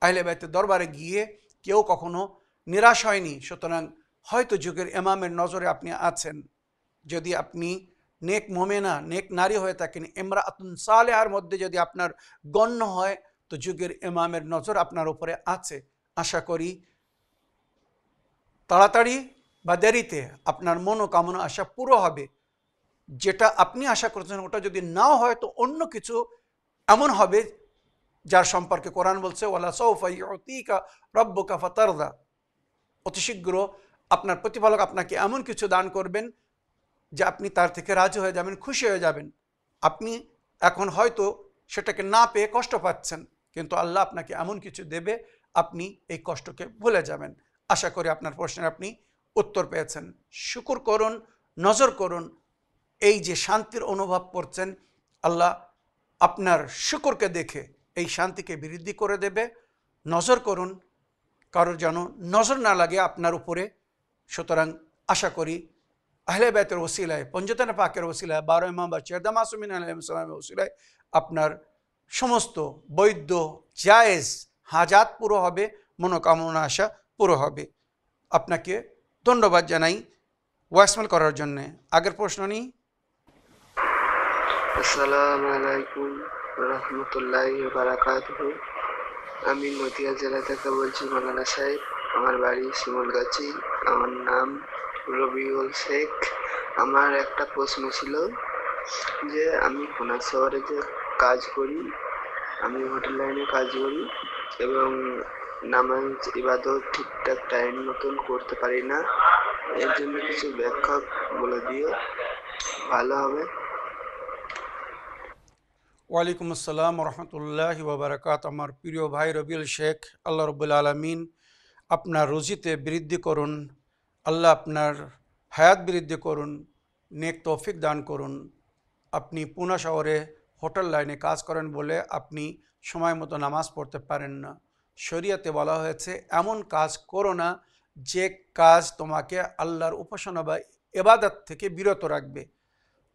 আহলে বাইতের দরবারে গিয়ে কেউ কখনো নিরাশ হয়নি। সুতরাং হয়তো যুগের ইমামের নজরে আপনি আছেন। যদি আপনি নেক মোমেনা, নেক নারী হয়ে থাকেন, ইমরাতুন সালেহার মধ্যে যদি আপনার গণ্য হয়, তো যুগের ইমামের নজর আপনার উপরে আছে। আশা করি তাড়াতাড়ি বা দেরিতে আপনার মনোকামনা আশা পুরো হবে। যেটা আপনি আশা করছেন ওটা যদি নাও হয়, তো অন্য কিছু এমন হবে যার সম্পর্কে কোরআন বলছে, ওয়ালা সাউফা ইউতিকা রাব্বুকা ফাতারদা। অতি শীঘ্র আপনার প্রতিপালক আপনাকে এমন কিছু দান করবেন যে আপনি তার থেকে রাজি হয়ে যাবেন, খুশি হয়ে যাবেন। আপনি এখন হয়তো সেটাকে না পেয়ে কষ্ট পাচ্ছেন, কিন্তু আল্লাহ আপনাকে এমন কিছু দেবে আপনি এই কষ্টকে ভুলে যাবেন। আশা করি আপনার প্রশ্নের আপনি উত্তর পেয়েছেন। শুকর করুন, নজর করুন, এই যে শান্তির অনুভব করছেন, আল্লাহ আপনার শুকরকে দেখে এই শান্তিকে বৃদ্ধি করে দেবে। নজর করুন, কারোর যেন নজর না লাগে আপনার উপরে। সুতরাং আশা করি আহলে বাইতের ওসিলায়, পঞ্জতন পাকের ওসিলায়, 12 ইমাম বা চেরদা মাসুমিন আলাইহিসসালামের ওসিলায় আপনার সমস্ত বৈধ জায়েজ হাজাত পুরো হবে, মনোকামনা আশা পুরো হবে। আপনাকে ধন্যবাদ জানাই ওয়াইসমেল করার জন্যে। আগের প্রশ্ন নিই। আসসালামু আলাইকুম রহমতুল্লাহি বারাকাতুহু। আমি নদিয়া জেলা থেকে বলছি, মাওলানা সাহেব। আমার বাড়ি শিমুলগাছি। আমার নাম রবিউল শেখ। আমার একটা প্রশ্ন ছিল যে আমি খুলনা শহরে যে কাজ করি, আমি হোটেল লাইনে কাজ করি এবং নামাজ ইবাদত ঠিকঠাক টাইম মতন করতে পারি না। এর জন্য কিছু ব্যাখ্যা বলে দিও, ভালো হবে। ওয়ালাইকুম আসসালাম রহমতুল্লাহি ওয়া বারাকাতুহু। আমার প্রিয় ভাই রবিউল শেখ, আল্লাহ রব্বুল আলামিন আপনার রুজিতে বৃদ্ধি করুন, আল্লাহ আপনার হায়াত বৃদ্ধি করুন, নেক তৌফিক দান করুন। আপনি পুনা শহরে হোটেল লাইনে কাজ করেন বলে আপনি সময় মতো নামাজ পড়তে পারেন না। শরিয়াতে বলা হয়েছে এমন কাজ করো না যে কাজ তোমাকে আল্লাহর উপাসনা বা ইবাদত থেকে বিরত রাখবে।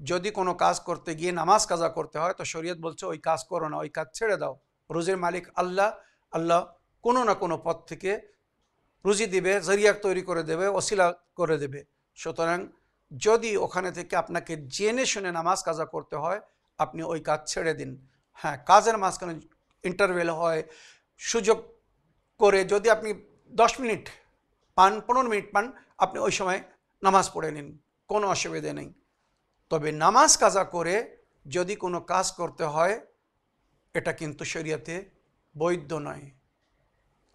যদি কোনো কাজ করতে গিয়ে নামাজ কাজা করতে হয়, তো শরীয়ত বলছে ওই কাজ করো না, ওই কাজ ছেড়ে দাও। রুজির মালিক আল্লাহ, আল্লাহ কোনো না কোনো পথ থেকে রুজি দিবে, জরিয়া তৈরি করে দেবে, ওসিলা করে দেবে। সুতরাং যদি ওখানে থেকে আপনাকে জেনে শুনে নামাজ কাজা করতে হয়, আপনি ওই কাজ ছেড়ে দিন। হ্যাঁ, কাজের মাঝখানে ইন্টারভেল হয়, সুযোগ করে যদি আপনি 10 মিনিট পান, 15 মিনিট পান, আপনি ওই সময় নামাজ পড়ে নিন, কোনো অসুবিধে নেই। তবে নামাজ কাজা করে যদি কোনো কাজ করতে হয়, এটা কিন্তু শরিয়াতে বৈধ নয়।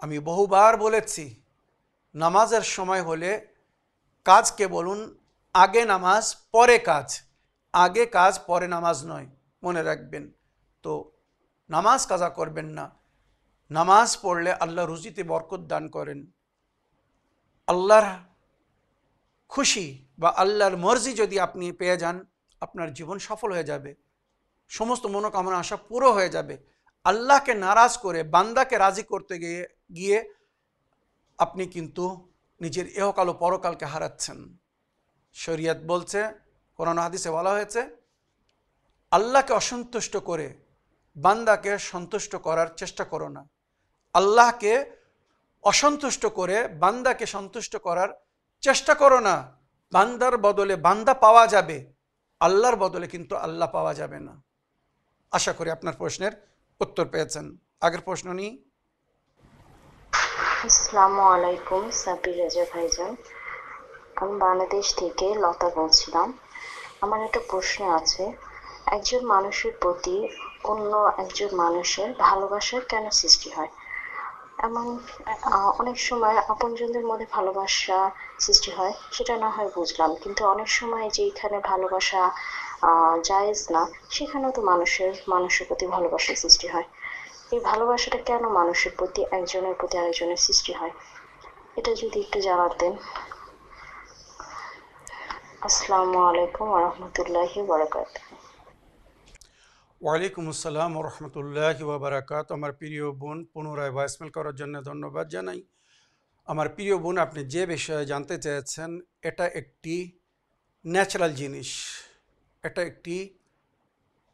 আমি বহুবার বলেছি, নামাজের সময় হলে কাজকে বলুন আগে নামাজ পরে কাজ, আগে কাজ পরে নামাজ নয়, মনে রাখবেন। তো নামাজ কাজা করবেন না। নামাজ পড়লে আল্লাহ রুজিতে বরকত দান করেন। আল্লাহর খুশি বা আল্লাহর মর্জি যদি আপনি পেয়ে যান, আপনার জীবন সফল হয়ে যাবে, সমস্ত মনোকামনা আশা পুরো হয়ে যাবে। আল্লাহকে নারাজ করে বান্দাকে রাজি করতে গিয়ে আপনি কিন্তু নিজের ইহকাল ও পরকালকে হারাচ্ছেন। শরিয়ত বলছে, কোরআন হাদিসে বলা হয়েছে, আল্লাহকে অসন্তুষ্ট করে বান্দাকে সন্তুষ্ট করার চেষ্টা করো না। আল্লাহকে অসন্তুষ্ট করে বান্দাকে সন্তুষ্ট করার চেষ্টা করো না। বান্দার বদলে বান্দা পাওয়া যাবে, আল্লাহর বদলে কিন্তু আল্লাহ পাওয়া যাবে না। আশা করি আপনার প্রশ্নের উত্তর পেয়েছেন। আগের প্রশ্ন নিই। আসসালামু আলাইকুম সাবির রাজা ভাইজান, আমি বাংলাদেশ থেকে লতা বলছিলাম। আমার একটা প্রশ্ন আছে, একজন মানুষের প্রতি অন্য একজন মানুষের ভালোবাসা কেন সৃষ্টি হয়? এমন অনেক সময় আপনজনদের মধ্যে ভালোবাসা সৃষ্টি হয়, সেটা না হয় বুঝলাম, কিন্তু অনেক সময় যেখানে ভালোবাসা জায়েজ না, সেখানেও তো মানুষের প্রতি ভালোবাসা সৃষ্টি হয়। এই ভালোবাসাটা কেন মানুষের প্রতি একজনের প্রতি আরেকজনের সৃষ্টি হয়, এটা যদি একটু জানাতেন। আসসালামু আলাইকুম ওয়া রাহমাতুল্লাহি ওয়া বারাকাতুহু। ওয়ালাইকুম আসসালাম ওয়া রাহমাতুল্লাহি ওয়া বারাকাতুহু। আমার প্রিয় বোন, পুনরায় ভয়েসমেল করার জন্য ধন্যবাদ জানাই। আমার প্রিয় বোন, আপনি যে বিষয়ে জানতে চেয়েছেন এটা একটি ন্যাচারাল জিনিস, এটা একটি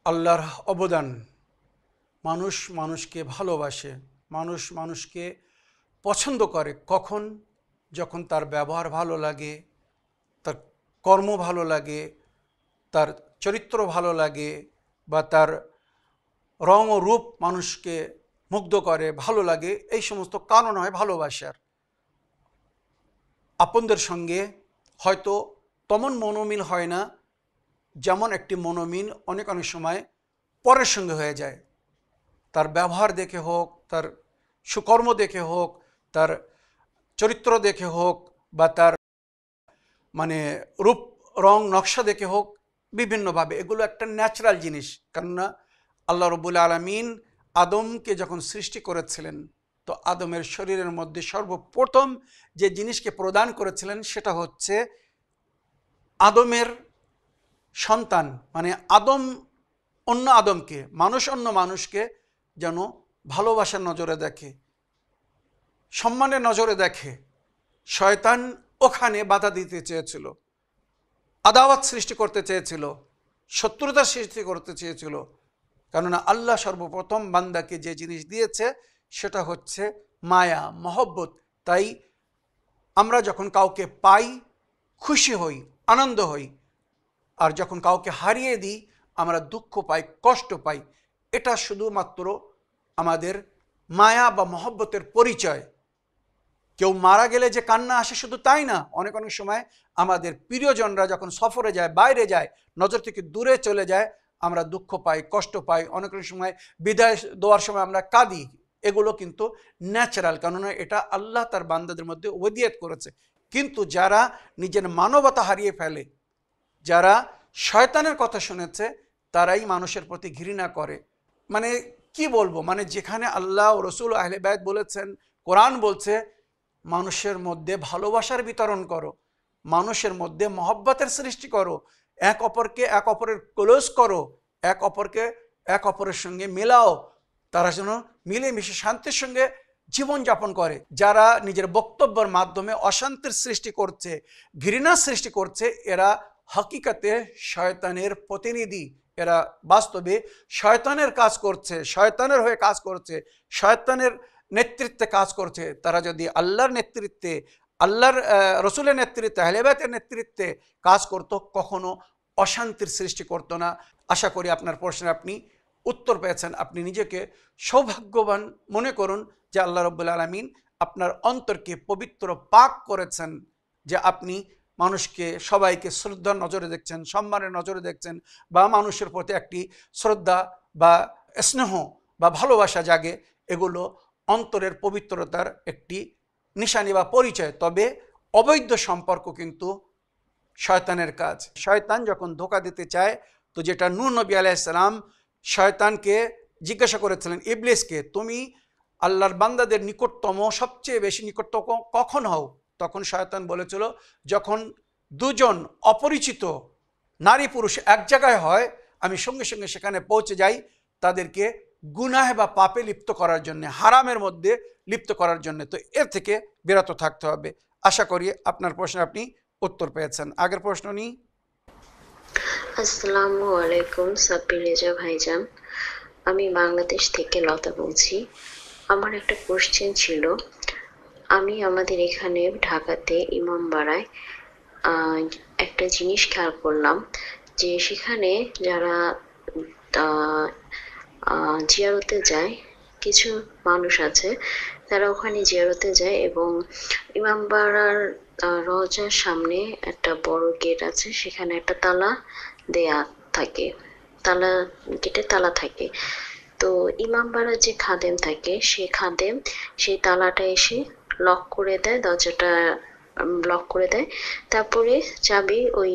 আল্লাহর অবদান। মানুষ মানুষকে ভালোবাসে, মানুষ মানুষকে পছন্দ করে কখন? যখন তার ব্যবহার ভালো লাগে, তার কর্ম ভালো লাগে, তার চরিত্র ভালো লাগে, বা তার রং ও রূপ মানুষকে মুগ্ধ করে, ভালো লাগে। এই সমস্ত কারণ হয় ভালোবাসার। আপনদের সঙ্গে হয়তো তেমন মনোমিল হয় না, যেমন একটি মনোমিল অনেক সময় পরের সঙ্গে হয়ে যায়। তার ব্যবহার দেখে হোক, তার সুকর্ম দেখে হোক, তার চরিত্র দেখে হোক, বা তার রূপ রং নকশা দেখে হোক, বিভিন্নভাবে। এগুলো একটা ন্যাচারাল জিনিস। কেননা আল্লাহ রাব্বুল আলামিন আদমকে যখন সৃষ্টি করেছিলেন, তো আদমের শরীরের মধ্যে সর্বপ্রথম যে জিনিসকে প্রদান করেছিলেন সেটা হচ্ছে আদমের সন্তান, আদম অন্য আদমকে, মানুষ অন্য মানুষকে যেন ভালোবাসার নজরে দেখে, সম্মানের নজরে দেখে। শয়তান ওখানে বাধা দিতে চেয়েছিল, আদাওয়াত সৃষ্টি করতে চেয়েছিল, শত্রুতা সৃষ্টি করতে চেয়েছিল। কেননা আল্লাহ সর্বপ্রথম বান্দাকে যে জিনিস দিয়েছে সেটা হচ্ছে মায়া, মহব্বত। তাই আমরা যখন কাউকে পাই খুশি হই, আনন্দ হই, আর যখন কাউকে হারিয়ে দিই আমরা দুঃখ পাই, কষ্ট পাই। এটা শুধুমাত্র আমাদের মায়া বা মহব্বতের পরিচয়। কেউ মারা গেলে যে কান্না আসে শুধু তাই না, অনেক সময় আমাদের প্রিয়জনরা যখন সফরে যায়, বাইরে যায়, নজর থেকে দূরে চলে যায়, আমরা দুঃখ পাই, কষ্ট পাই। অনেক সময় বিদায় দেওয়ার সময় আমরা কাঁদি। এগুলো কিন্তু ন্যাচারাল, কেননা এটা আল্লাহ তার বান্দাদের মধ্যে ওয়াদিয়াত করেছে। কিন্তু যারা নিজের মানবতা হারিয়ে ফেলে, যারা শয়তানের কথা শুনেছে, তারাই মানুষের প্রতি ঘৃণা করে। কি বলবো, যেখানে আল্লাহ ও রসুল আহলে বাইত বলেছেন, কোরআন বলছে মানুষের মধ্যে ভালোবাসার বিতরণ করো, মানুষের মধ্যে মহব্বতের সৃষ্টি করো, এক অপরকে এক অপরের ক্লোজ করো, এক অপরের সঙ্গে মেলাও, তারা যেন মিলেমিশে শান্তির সঙ্গে জীবনযাপন করে। যারা নিজের বক্তব্যের মাধ্যমে অশান্তির সৃষ্টি করছে, ঘৃণার সৃষ্টি করছে, এরা হকিকতে শয়তানের প্রতিনিধি। এরা বাস্তবে শয়তানের কাজ করছে, শয়তানের হয়ে কাজ করছে, শয়তানের নেতৃত্বে কাজ করছে। তারা যদি আল্লাহর নেতৃত্বে, আল্লাহর রসুলের নেতৃত্বে, আহলে বাইতের নেতৃত্বে কাজ করত, কখনো অশান্তির সৃষ্টি করতো না। আশা করি আপনার প্রশ্নের আপনি উত্তর পেয়েছেন। আপনি নিজেকে সৌভাগ্যবান মনে করুন যে আল্লাহ রাব্বুল আলামিন আপনার অন্তরকে পবিত্র পাক করেছেন, যে আপনি মানুষকে, সবাইকে শ্রদ্ধার নজরে দেখছেন, সম্মানের নজরে দেখছেন, বা মানুষের প্রতি একটি শ্রদ্ধা বা স্নেহ বা ভালোবাসা জাগে। এগুলো অন্তরের পবিত্রতার একটি নিশানি বা পরিচয়। তবে অবৈধ সম্পর্ক কিন্তু শয়তানের কাজ। শয়তান যখন ধোঁকা দিতে চায়, তো যেটা নূহ নবী আলাইহিস সালাম শয়তানকে জিজ্ঞাসা করেছিলেন, ইবলিসকে, তুমি আল্লাহর বান্দাদের নিকটতম, সবচেয়ে বেশি নিকটতম কখন হও? তখন শয়তান বলেছিল, যখন দুজন অপরিচিত নারী পুরুষ এক জায়গায় হয়, আমি সঙ্গে সঙ্গে সেখানে পৌঁছে যাই তাদেরকে গুনাহ বা পাপে লিপ্ত করার জন্য, হারামের মধ্যে লিপ্ত করার জন্য। তো এর থেকে বিরত থাকতে হবে। আশা করি আপনার প্রশ্নে আপনি উত্তর পেয়েছেন। আগের প্রশ্ন নিই। আসসালামু আলাইকুম সাব্বির রেজা ভাইজান। আমি বাংলাদেশ থেকে লতা বলছি। আমার একটা কোশ্চেন ছিল। আমি আমাদের এখানে ঢাকাতে ইমামবাড়ায় আহ, একটা জিনিস খেয়াল করলাম যে সেখানে যারা আহ, জিয়ারতে যায়, কিছু মানুষ আছে তারা ওখানে জিয়ারতে যায় এবং ইমামবাড়ার রওজার সামনে একটা বড় গেট আছে, সেখানে একটা তালা দেয়া থাকে, তালা, গেটে তালা থাকে। তো ইমামবাড়ার যে খাদেম থাকে, সে খাদেম সেই তালাটা এসে লক করে দেয়, দরজাটা লক করে দেয়। তারপরে চাবি ওই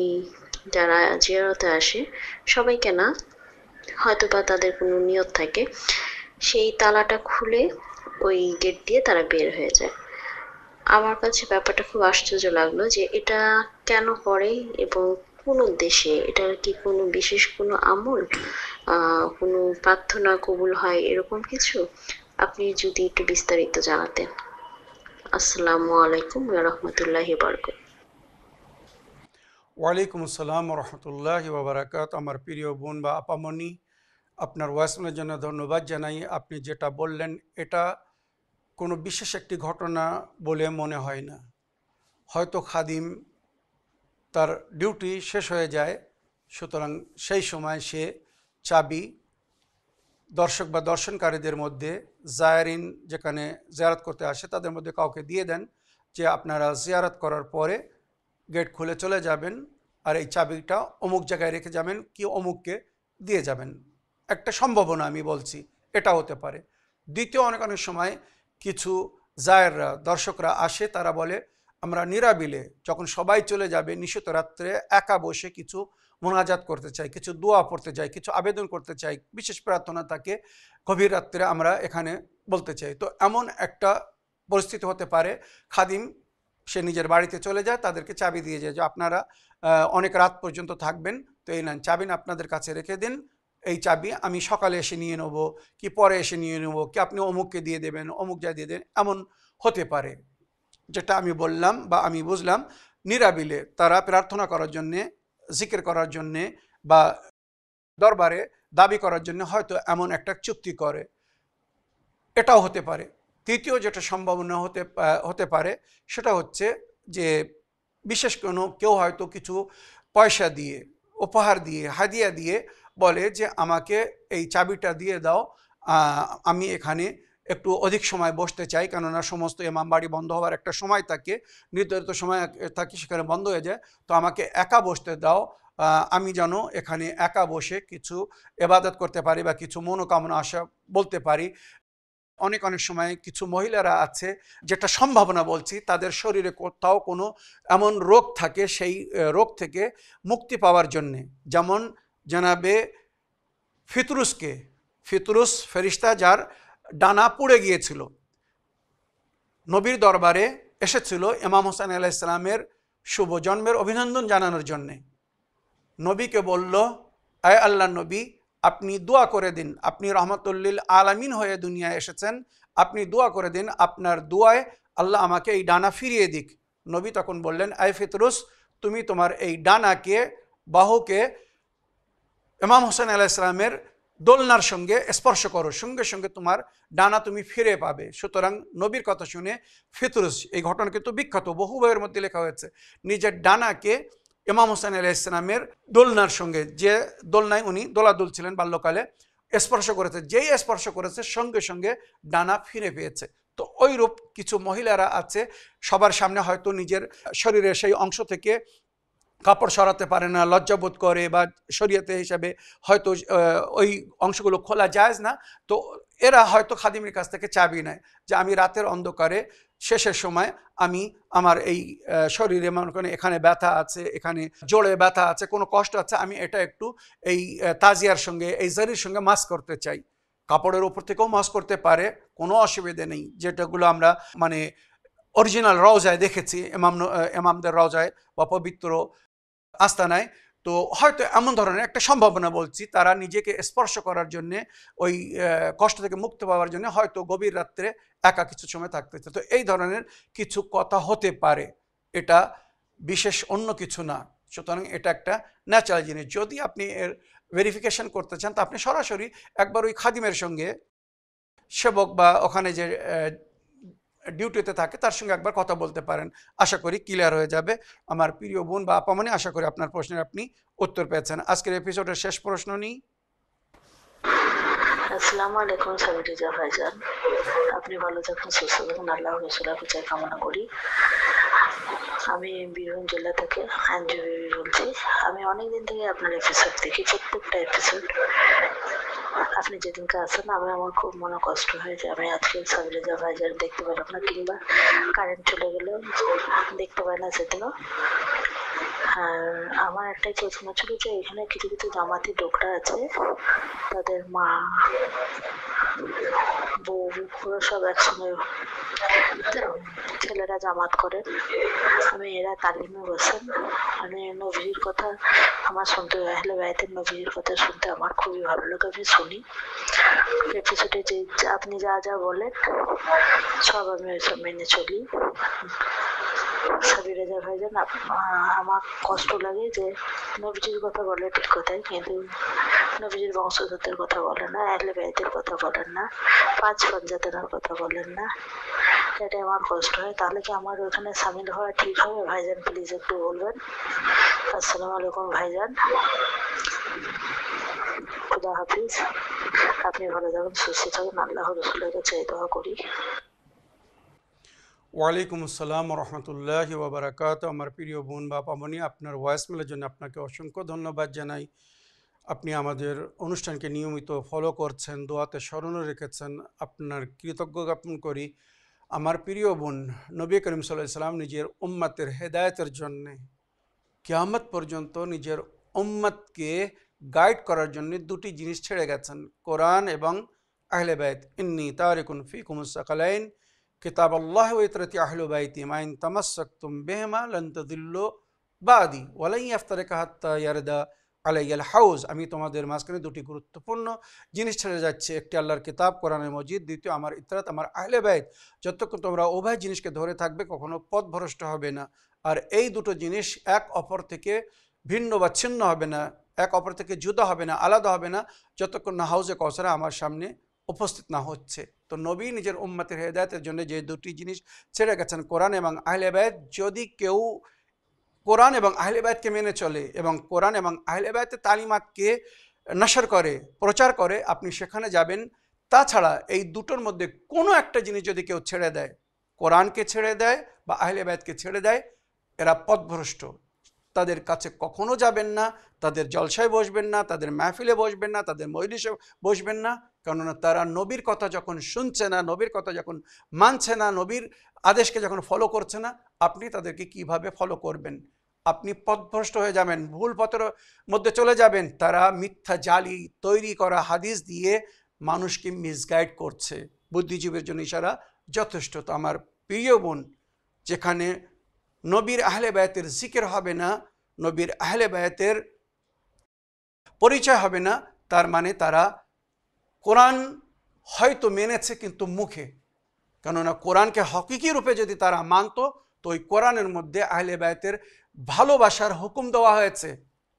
যারা জিয়ারতে আসে সবাইকে না, হয়তো বা তাদের কোনো নিয়ত থাকে, সেই তালাটা খুলে ওই গেট দিয়ে তারা বের হয়ে যায়। আমার কাছে ব্যাপারটা খুব আশ্চর্য লাগলো যে এটা কেন করে এবং কোন উদ্দেশ্যে, এটার কি কোনো বিশেষ কোনো আমল, কোনো প্রার্থনা কবুল হয় এরকম কিছু? আপনি যদি একটু বিস্তারিত জানাতেন। আসসালামু আলাইকুম ওয়া রাহমাতুল্লাহি ওয়া বারাকাতুহু। ওয়ালাইকুম আসসালাম রহমতুল্লাহ বাবরাকাত। আমার প্রিয় বোন বা আপামনি, আপনার ওয়াসমের জন্য ধন্যবাদ জানাই। আপনি যেটা বললেন এটা কোনো বিশেষ একটি ঘটনা বলে মনে হয় না। হয়তো খাদিম তার ডিউটি শেষ হয়ে যায়, সুতরাং সেই সময় সে চাবি দর্শক বা দর্শনকারীদের মধ্যে, জায়রিন যেখানে জিয়ারত করতে আসে তাদের মধ্যে কাউকে দিয়ে দেন যে আপনারা জিয়ারত করার পরে গেট খুলে চলে যাবেন আর এই চাবিটা অমুক জায়গায় রেখে যাবেন, কি অমুককে দিয়ে যাবেন। একটা সম্ভাবনা আমি বলছি, এটা হতে পারে। দ্বিতীয়, অনেক অনেক সময় কিছু জায়েররা, দর্শকরা আসে, তারা বলে আমরা নিরাবিলে যখন সবাই চলে যাবে নিশিত রাত্রে একা বসে কিছু মোনাজাত করতে চাই, কিছু দোয়া পড়তে চাই, কিছু আবেদন করতে চাই, বিশেষ প্রার্থনা থাকে, গভীর রাত্রে আমরা এখানে বলতে চাই। তো এমন একটা পরিস্থিতি হতে পারে, খাদিম সে নিজের বাড়িতে চলে যায়, তাদেরকে চাবি দিয়ে যায় যে আপনারা অনেক রাত পর্যন্ত থাকবেন, তো এই নেন চাবি, আপনাদের কাছে রেখে দিন, এই চাবি আমি সকালে এসে নিয়ে নেব, কি পরে এসে নিয়ে নেব, কি আপনি অমুককে দিয়ে দেবেন, অমুক যা দিয়ে দেন, এমন হতে পারে। যেটা আমি বললাম বা আমি বুঝলাম, নিরাবিলে তারা প্রার্থনা করার জন্যে, জিকির করার জন্যে বা দরবারে দাবি করার জন্য হয়তো এমন একটা চুক্তি করে, এটাও হতে পারে। তৃতীয় যেটা সম্ভাবনা হতে পারে সেটা হচ্ছে যে বিশেষ কোনো কেউ হয়তো কিছু পয়সা দিয়ে, উপহার দিয়ে, হাদিয়া দিয়ে বলে যে আমাকে এই চাবিটা দিয়ে দাও, আমি এখানে একটু অধিক সময় বসতে চাই, কেননা সমস্ত ইমাম বাড়ি বন্ধ হওয়ার একটা সময় থাকে, নির্ধারিত সময় থাকে, সেখানে বন্ধ হয়ে যায়, তো আমাকে একা বসতে দাও, আমি যেন এখানে একা বসে কিছু ইবাদত করতে পারি বা কিছু মনোকামনা আশা বলতে পারি। অনেক অনেক সময় কিছু মহিলারা আছে, যেটা সম্ভাবনা বলছি, তাদের শরীরে কোথাও কোনো এমন রোগ থাকে, সেই রোগ থেকে মুক্তি পাওয়ার জন্যে, যেমন জানাবে ফিতরুস ফেরিস্তা, যার ডানা পুড়ে গিয়েছিল, নবীর দরবারে এসেছিল ইমাম হোসেন আলাইহিস সালামের শুভ জন্মের অভিনন্দন জানানোর জন্যে। নবীকে বলল, আয় আল্লাহ নবী, আপনি দোয়া করে দিন, আপনি রহমতুল্লিল আলামিন হয়ে দুনিয়ায় এসেছেন, আপনি দোয়া করে দিন, আপনার দোয়ায় আল্লাহ আমাকে এই ডানা ফিরিয়ে দিক। নবী তখন বললেন, আয় ফিতরুস, তুমি তোমার এই ডানাকে, বাহুকে ইমাম হোসেন আলাইহিস সালামের দোলনার সঙ্গে স্পর্শ করো, সঙ্গে সঙ্গে তোমার ডানা তুমি ফিরে পাবে। সুতরাং নবীর কথা শুনে ফিতরুস, এই ঘটনা কিন্তু বিখ্যাত, বহু বইয়ের মধ্যে লেখা হয়েছে, নিজের ডানাকে ইমাম হোসেন আলাইহিস সালামের দোলনার সঙ্গে, যে দোলনায় উনি দোলা দুলছিলেন বাল্যকালে, স্পর্শ করেছে, যেই স্পর্শ করেছে সঙ্গে সঙ্গে ডানা ফিরে পেয়েছে। তো ওইরূপ কিছু মহিলারা আছে, সবার সামনে হয়তো নিজের শরীরের সেই অংশ থেকে কাপড় সরাতে পারে না, লজ্জাবোধ করে, বা শরীয়তে হিসাবে হয়তো ওই অংশগুলো খোলা যায় না, তো এরা হয়তো খাদিমের কাছ থেকে চাবি নেয় যে আমি রাতের অন্ধকারে শেষের সময় আমি আমার এই শরীরে মনে করেন এখানে ব্যথা আছে, এখানে জোড়ে ব্যথা আছে, কোনো কষ্ট আছে, আমি এটা একটু এই তাজিয়ার সঙ্গে, এই জারির সঙ্গে মাস করতে চাই। কাপড়ের উপর থেকেও মাস করতে পারে, কোনো অসুবিধে নেই, যেটাগুলো আমরা মানে অরিজিনাল রওজায় দেখেছি, ইমামদের রওজায় বা পবিত্র আস্তানায়। তো হয়তো এমন ধরনের একটা সম্ভাবনা বলছি, তারা নিজেকে স্পর্শ করার জন্য, ওই কষ্ট থেকে মুক্ত পাওয়ার জন্য হয়তো গভীর রাত্রে একা কিছু সময় থাকতেছে। তো এই ধরনের কিছু কথা হতে পারে, এটা বিশেষ অন্য কিছু না। সুতরাং এটা একটা ন্যাচারাল জিনিস। যদি আপনি এর ভেরিফিকেশন করতে চান তা আপনি সরাসরি একবার ওই খাদিমের সঙ্গে, সেবক বা ওখানে যে ডিউটিতে থাকে তার সঙ্গে একবার কথা বলতে পারেন। আশা করি ক্লিয়ার হয়ে যাবে। আমার প্রিয় বোন বা আপামনি, আশা করি আপনার প্রশ্নের আপনি উত্তর পেয়েছেন। আজকের এপিসোডের শেষ প্রশ্ন নিই। আসসালামু আলাইকুম সাবিরিজা ভাইজান, আপনি ভালো থাকুন, সুস্থ থাকুন, আল্লাহ রসুলের বিচার কামনা করি। আমি বীরভূম জেলা থেকে আঞ্জু বিবি বলছি। আমি অনেকদিন থেকে আপনার এপিসোড দেখি, প্রত্যেকটা এপিসোড। আপনি যেদিনকে আসেন আমার খুব মনে কষ্ট হয় যে আমি আজকে সাবিরিজা ভাইজান দেখতে পেলাম না, কিংবা কারেন্ট চলে গেলে দেখতে পাই না সেদিনও। আর আমার একটাই প্রশ্ন ছিল যে এখানে কিছু কিছু জামাতি লোকরা আছে, তাদের মা বউ পুরো সব একসঙ্গে ছেলেরা জামাত করেন, আমি এরা তালিমে বসেন। আমি নবীর কথা আমার শুনতে, আহলে বাইতের নবীর কথা শুনতে আমার খুবই ভালো লাগে, আমি শুনি এপিসোডে যে আপনি যা যা বলেন সব আমি ওইসব মেনে চলি। সাবিরিজা ভাইজান, আমার কষ্ট লাগে যে নবীজির কথা বলে ঠিক কথাই, কিন্তু নবীজির বংশধরদের কথা বলেন না, আহলে বাইতের কথা বলেন না, 5 পঞ্জাতের কথা বলেন না, এটা আমার কষ্ট হয়। তাহলে কি আমার ওখানে সামিল হওয়া ঠিক হবে ভাইজান? প্লিজ একটু বলবেন। আসসালামু আলাইকুম ভাইজান, খুদা হাফিজ, আপনি ভালো থাকুন, সুস্থ থাকুন, আল্লাহ রসুলের কাছে দোয়া করি। ওয়ালাইকুম আসসালাম রহমতুল্লাহি ওয়া বারাকাতুহু। আমার প্রিয় বোন বা আপামনি, আপনার ভয়েসমেলের জন্য আপনাকে অসংখ্য ধন্যবাদ জানাই। আপনি আমাদের অনুষ্ঠানকে নিয়মিত ফলো করছেন, দোয়াতে স্মরণও রেখেছেন, আপনার কৃতজ্ঞ জ্ঞাপন করি। আমার প্রিয় বোন, নবী করিম সাল্লাল্লাহু আলাইহি ওয়াসাল্লাম নিজের উম্মতের হেদায়েতের জন্যে কিয়ামত পর্যন্ত নিজের উম্মতকে গাইড করার জন্য দুটি জিনিস ছেড়ে গেছেন, কোরআন এবং আহলে বাইত। ইন্নী তারিকুন ফিকুমুস সাকালাইন কিতাব আল্লাহ ওয়া ইতরাতি আহলে বাইতি মা ইন তামাসসাকতুম বিহিমা লান তাদিল্লু বাদি ওয়া লা ইয়াফতারিকা হাত্তা ইয়ারদা আলাইয়াল হাউজ। আমি তোমাদের মাঝখানে দুটি গুরুত্বপূর্ণ জিনিস ছেড়ে যাচ্ছে, একটি আল্লাহর কিতাব কোরআনের মজিদ, দ্বিতীয় আমার ইতরাত, আমার আহলে বাইত। যতক্ষণ তোমরা উভয় জিনিসকে ধরে থাকবে কখনো পথভ্রষ্ট হবে না। আর এই দুটো জিনিস এক অপর থেকে ভিন্ন বা ছিন্ন হবে না, এক অপর থেকে জুদা হবে না, আলাদা হবে না, যতক্ষণ না হাউজে কওসারা আমার সামনে উপস্থিত না হচ্ছে। তো নবী নিজের উম্মতের হেদায়েতের জন্য যে দুটি জিনিস ছেড়ে গেছেন, কোরআন এবং আহলে বাইত। যদি কেউ কোরআন এবং আহলে বাইতকে মেনে চলে এবং কোরআন এবং আহলে বাইতের তালিমাতকে নশর করে, প্রচার করে, আপনি সেখানে যাবেন। তাছাড়া এই দুটোর মধ্যে কোনো একটা জিনিস যদি কেউ ছেড়ে দেয়, কোরআনকে ছেড়ে দেয় বা আহলে বাইতকে ছেড়ে দেয়, এরা পথভ্রষ্ট। তাদের কাছে কখনো যাবেন না, তাদের জলসায় বসবেন না, তাদের মাহফিলে বসবেন না, তাদের মজলিসে বসবেন না। কেননা তারা নবীর কথা যখন শুনছে না, নবীর কথা যখন মানছে না, নবীর আদেশকে যখন ফলো করছে না, আপনি তাদেরকে কিভাবে ফলো করবেন? আপনি পথভ্রষ্ট হয়ে যাবেন, ভুল পথের মধ্যে চলে যাবেন। তারা মিথ্যা জালি তৈরি করা হাদিস দিয়ে মানুষকে মিসগাইড করছে। বুদ্ধিজীবীর জন্য ইশারা যথেষ্ট। তো আমার প্রিয় বোন, যেখানে নবীর আহলে বায়াতের জিকির হবে না, নবীর আহলে বায়াতের পরিচয় হবে না, তার মানে তারা কোরআন হয়তো মেনেছে কিন্তু মুখে। কেননা কোরআনকে হকিকি রূপে যদি তারা মানত, তো ওই কোরআনের মধ্যে আহলে বায়াতের ভালোবাসার হুকুম দেওয়া হয়েছে।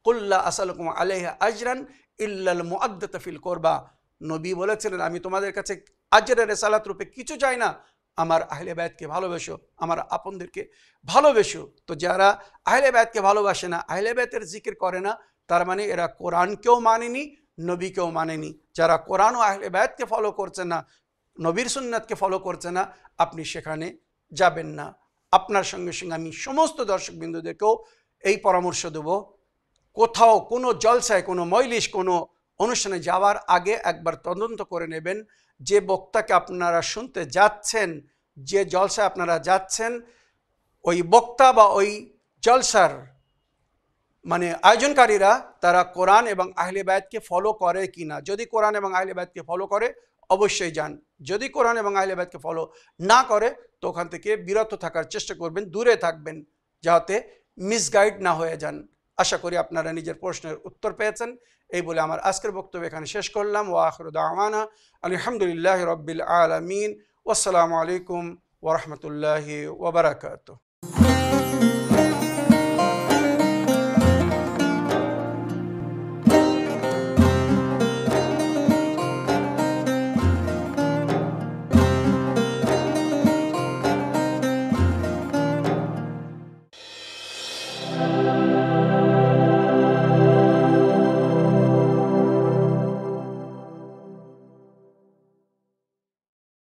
কুল্লা আসালুকুম আলাইহা আজরান ইল্লাল মুআদ্দাতা ফিল কুরবা। নবী বলেছিলেন, আমি তোমাদের কাছে আজরের রিসালাত রূপে কিছু চাই না, আমার আহলে বায়াতকে ভালোবেসো, আমার আপনদেরকে ভালোবেসো। তো যারা আহলে বায়াতকে ভালোবাসে না, আহলে বায়াতের জিকির করে না, তার মানে এরা কোরআনকেও মানেনি, নবীকেও মানেনি। যারা কোরআন ও আহলে বায়াতকে ফলো করছে না, নবীর সুন্নাতকে ফলো করছে না, আপনি সেখানে যাবেন না। আপনার সঙ্গে সঙ্গে আমি সমস্ত দর্শকবৃন্দদেরকেও এই পরামর্শ দেব, কোথাও কোনো জলসায়, কোনো মজলিস, কোনো অনুষ্ঠানে যাওয়ার আগে একবার তদন্ত করে নেবেন যে বক্তাকে আপনারা শুনতে যাচ্ছেন, যে জলসায় আপনারা যাচ্ছেন, ওই বক্তা বা ওই জলসার মানে আয়োজনকারীরা তারা কোরআন এবং আহলে বায়াতকে ফলো করে কি না। যদি কোরআন এবং আহলে বায়াতকে ফলো করে অবশ্যই যান, যদি কোরআন এবং আহলে বায়াতকে ফলো না করে তো ওখান থেকে বিরত থাকার চেষ্টা করবেন, দূরে থাকবেন, যাতে মিসগাইড না হয়ে যান। আশা করি আপনারা নিজের প্রশ্নের উত্তর পেয়েছেন। এই বলে আমার আজকের বক্তব্য এখানে শেষ করলাম। ওয়া আখিরু দাওয়ানা আলহামদুলিল্লাহি রাব্বিল আলামিন। ওয়াসসালামু আলাইকুম ওয়া রাহমাতুল্লাহি ওয়া বারাকাতুহু।